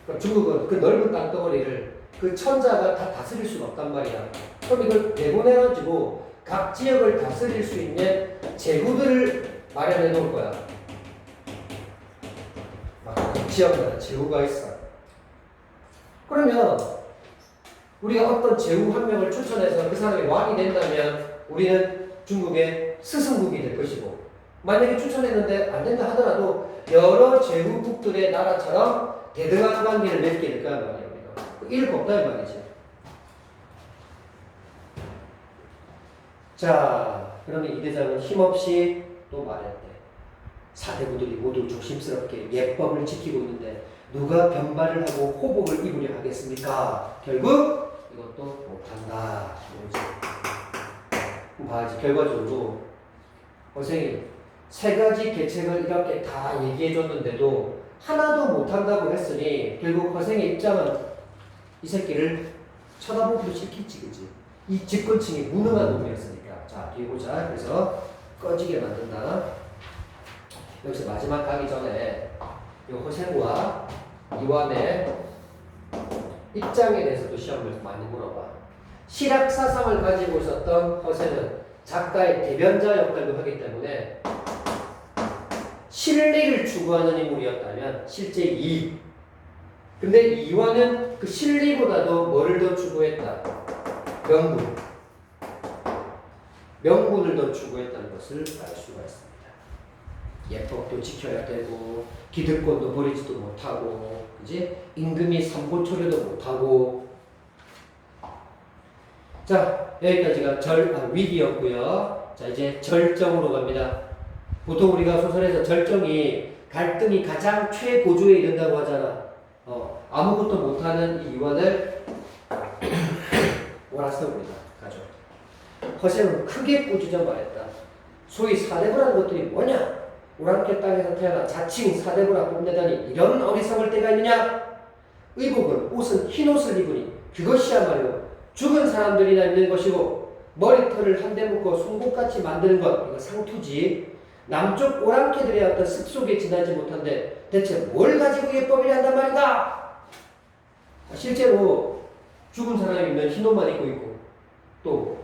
S1: 그러니까 중국은 그 넓은 땅덩어리를 그 천자가 다 다스릴 수는 없단 말이야. 그럼 이걸 내보내가지고 각 지역을 다스릴 수 있는 제후들을 마련해 놓을 거야. 각 지역마다 제후가 있어. 그러면 우리가 어떤 제후 한 명을 추천해서 그 사람이 왕이 된다면 우리는 중국의 스승국이 될 것이고, 만약에 추천했는데 안 된다 하더라도 여러 제후국들의 나라처럼 대등한 관계를 맺게 될 거란 말이야. 우리가 잃을 거 없다 이 말이지. 자, 그러면 이 대장은 힘없이 또 말했대. 사대부들이 모두 조심스럽게 예법을 지키고 있는데 누가 변발을 하고 호복을 입으려 하겠습니까? 결국 이것도 못한다. 봐야지. 결과적으로 선생님 세 가지 계책을 이렇게 다 얘기해줬는데도 하나도 못한다고 했으니 결국 선생의 입장은 이 새끼를 쳐다보기도 싫겠지, 그치? 이 집권층이 무능한 놈이었으니까. 자, 뒤에 보자. 그래서 꺼지게 만든다. 여기서 마지막 가기 전에 이 허세구와 이완의 입장에 대해서도 시험을 많이 물어봐. 실학 사상을 가지고 있었던 허세는 작가의 대변자 역할도 하기 때문에 실리를 추구하는 인물이었다면 실제 이익. 근데 이완은 그 실리보다도 뭐를 더 추구했다? 명분. 명분을 더 추구했다는 것을 알 수가 있습니다. 예법도 지켜야 되고 기득권도 버리지도 못하고, 그지? 임금이 삼고초려도 못하고. 자, 여기까지가 위기였고요. 자, 이제 절정으로 갑니다. 보통 우리가 소설에서 절정이 갈등이 가장 최고조에 이른다고 하잖아. 아무것도 못하는 이 이완을 몰아세웁니다. 가죠. 허세는 크게 꾸짖어 말했다. 소위 사대부라는 것들이 뭐냐? 오랑캐 땅에서 태어나 자칭 사대부라 뽐내다니 이런 어리석을 때가 있느냐? 의복은 옷은 흰옷을 입으니 그것이야말로 죽은 사람들이나 있는 것이고 머리털을 한데 묶어 송곳같이 만드는 것 이거 상투지. 남쪽 오랑캐들의 어떤 습속에 지나지 못한데 대체 뭘 가지고 예법이라 한단 말인가? 실제로 죽은 사람이 있는 흰 옷만 입고 있고 또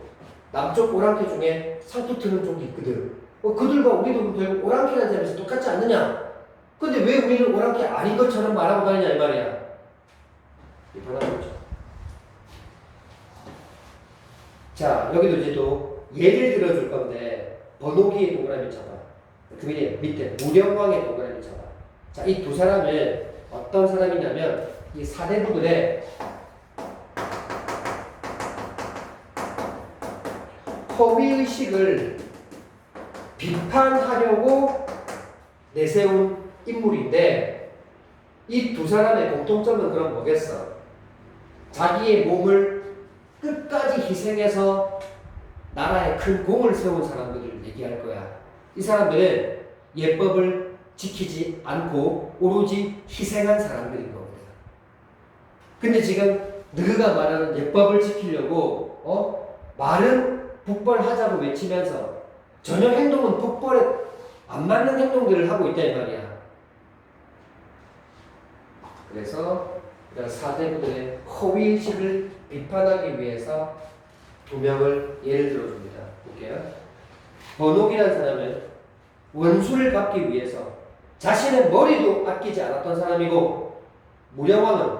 S1: 남쪽 오랑캐 중에 상투트는 쪽이 있거든. 그들과 우리도 결국 오랑캐라는 점에서 똑같지 않느냐? 근데 왜 우리는 오랑캐 아닌 것처럼 말하고 다니냐 이 말이야. 비판하는 거죠. 자, 여기도 이제 또 예를 들어줄 건데 번호기의 동그라미 쳐봐. 그 밑에 무령왕의 동그라미 쳐봐. 자, 이 두 사람은 어떤 사람이냐면 이 사대부들의 허위의식을 비판하려고 내세운 인물인데 이 두 사람의 공통점은 그럼 뭐겠어? 자기의 몸을 끝까지 희생해서 나라에 큰 공을 세운 사람들을 얘기할 거야. 이 사람들은 예법을 지키지 않고 오로지 희생한 사람들인 거거든. 근데 지금 너가 말하는 예법을 지키려고 말은 북벌하자고 외치면서 전혀 행동은 북벌에 안 맞는 행동들을 하고 있다 이 말이야. 그래서 이런 사대부들의 허위의식을 비판하기 위해서 두 명을 예를 들어줍니다. 볼게요. 번옥이라는 사람은 원수를 갚기 위해서 자신의 머리도 아끼지 않았던 사람이고 무령왕은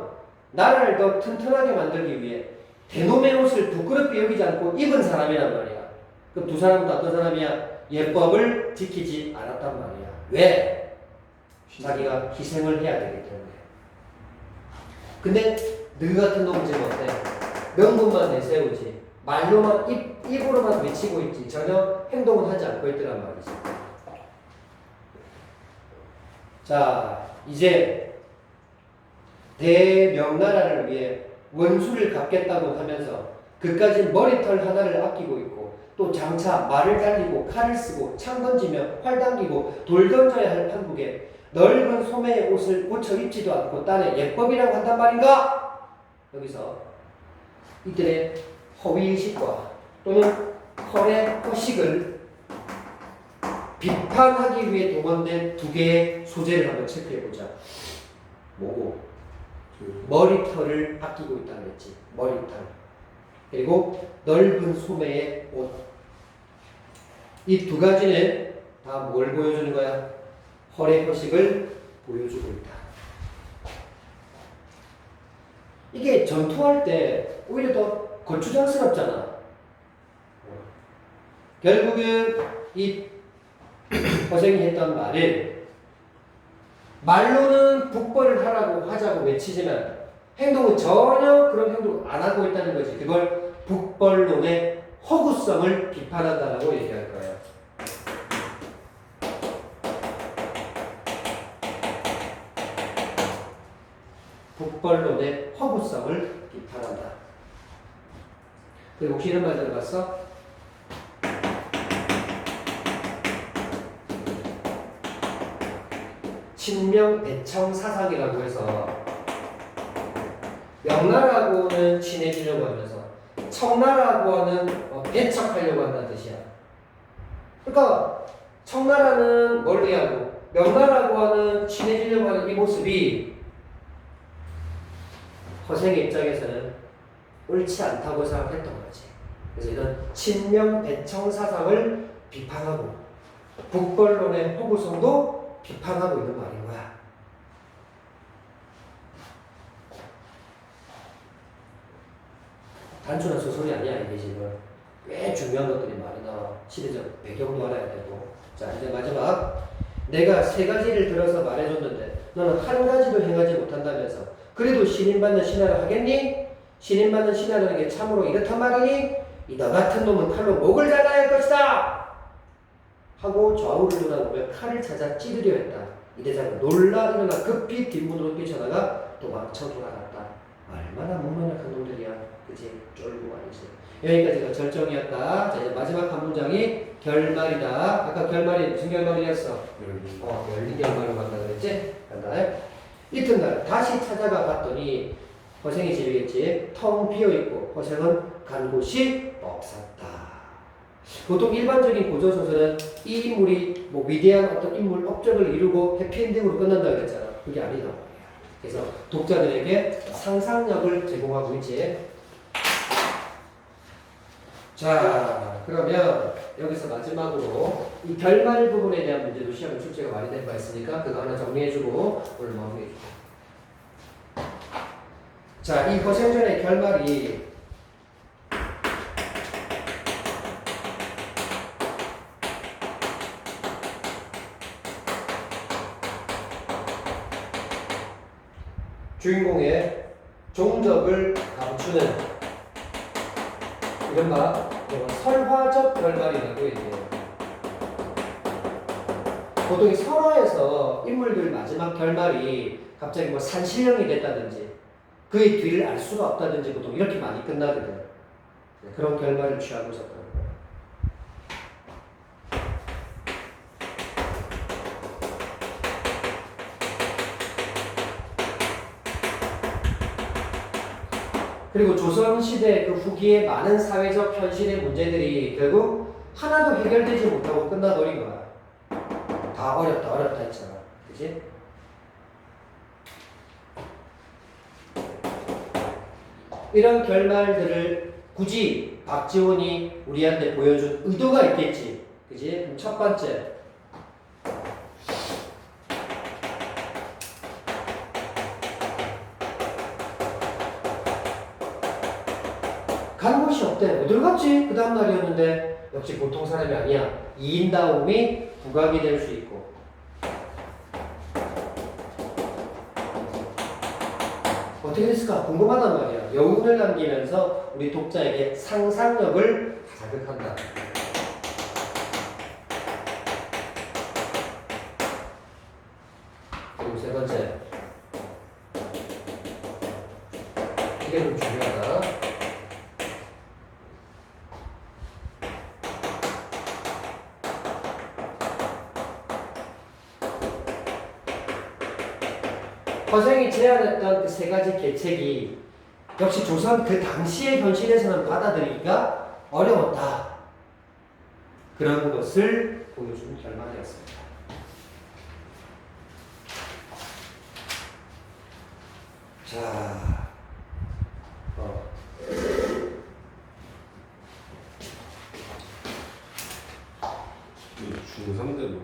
S1: 나라를 더 튼튼하게 만들기 위해 대놈의 옷을 부끄럽게 여기지 않고 입은 사람이란 말이야. 그럼 두 사람은 어떤 사람이야? 예법을 지키지 않았단 말이야. 왜? 자기가 희생을 해야 되기 때문에. 근데 너 같은 놈은 지금 어때? 명분만 내세우지 말로만 입으로만 외치고 있지 전혀 행동은 하지 않고 있더란 말이지. 자, 이제 대명나라를 위해 원수를 갚겠다고 하면서 그까지 머리털 하나를 아끼고 있고 또 장차 말을 달리고 칼을 쓰고 창 던지며 활 당기고 돌 던져야 할 판국에 넓은 소매의 옷을 고쳐 입지도 않고 딴에 예법이라고 한단 말인가? 여기서 이들의 허위의식과 또는 허례허식을 비판하기 위해 동원된 두 개의 소재를 한번 체크해보자. 뭐고? 머리털을 아끼고 있다고 했지. 머리털. 그리고 넓은 소매의 옷. 이 두 가지는 다 뭘 보여주는 거야? 허례허식을 보여주고 있다. 이게 전투할 때 오히려 더 거추장스럽잖아. 결국은 이 허생이 했던 말은 말로는 북벌을 하자고 외치지만 행동은 전혀 그런 행동을 안 하고 있다는 거지. 그걸 북벌론의 허구성을 비판한다라고 얘기할 거예요. 북벌론의 허구성을 비판한다. 그리고 혹시 이런 말 들어봤어? 친명배청 사상이라고 해서 명나라하고는 친해지려고 하면서 청나라하고는 배척하려고 한다는 뜻이야. 그러니까 청나라는 멀리하고 명나라하고는 친해지려고 하는 이 모습이 허생의 입장에서는 옳지 않다고 생각했던 거지. 그래서 이런 친명배청 사상을 비판하고 북벌론의 허구성도 비판하고 있는 말인 거야. 단순한 소설이 아니야 이게 지금. 꽤 중요한 것들이 많이 나와. 시대적 배경도 알아야 되고. 자, 이제 마지막. 내가 세 가지를 들어서 말해줬는데 너는 한 가지도 행하지 못한다면서 그래도 신임받는 신하를 하겠니? 신임받는 신하라는 게 참으로 이렇단 말이니? 이 너 같은 놈은 칼로 목을 잘라야 할 것이다! 하고 좌우를 돌아보며 칼을 찾아 찌르려 했다. 이 대장은 놀라 일어나 급히 뒷문으로 뛰쳐나가 도망쳐 돌아갔다. 얼마나 무능력한 놈들이야. 그치? 쫄고 아니지. 여기까지가 절정이었다. 자, 이제 마지막 한 문장이 결말이다. 아까 결말이 무슨 결말이었어? 열리 결말로 간다 그랬지? 간다. 이튿날 다시 찾아가 봤더니 허생이 집이겠지. 텅 비어있고 허생은 간 곳이 없었다. 보통 일반적인 고전소설은 이 인물이 뭐 위대한 어떤 인물 업적을 이루고 해피엔딩으로 끝난다고 했잖아. 그게 아니다. 그래서 독자들에게 상상력을 제공하고 있지. 자, 그러면 여기서 마지막으로 이 결말 부분에 대한 문제도 시험에 출제가 많이 된 바 있으니까 그거 하나 정리해주고 오늘 마무리해주고. 자, 이 허생전의 결말이 주인공의 종적을 감추는 이른바 설화적 결말이라고 얘기해요. 보통 이 설화에서 인물들 마지막 결말이 갑자기 뭐 산신령이 됐다든지 그의 뒤를 알 수가 없다든지 보통 이렇게 많이 끝나거든. 그런 결말을 취하고 있었다는 거예요. 그리고 조선시대 그 후기에 많은 사회적 현실의 문제들이 결국 하나도 해결되지 못하고 끝나버린 거야. 다 어렵다 했잖아. 그치? 이런 결말들을 굳이 박지원이 우리한테 보여준 의도가 있겠지. 그치? 그럼 첫 번째. 간 곳이 없대. 어딜 갔지? 그 다음 날이었는데 역시 보통 사람이 아니야. 이인다움이 부각이 될 수 있고 어떻게 됐을까 궁금하단 말이야. 여운을 남기면서 우리 독자에게 상상력을 자극한다. 그리고 세 번째, 이게 좀 중요하다. 허생이 제안했던 그 세 가지 계책이 역시 조선 그 당시의 현실에서는 받아들이기가 어려웠다. 그런 것을 보여준 결말이었습니다. 자.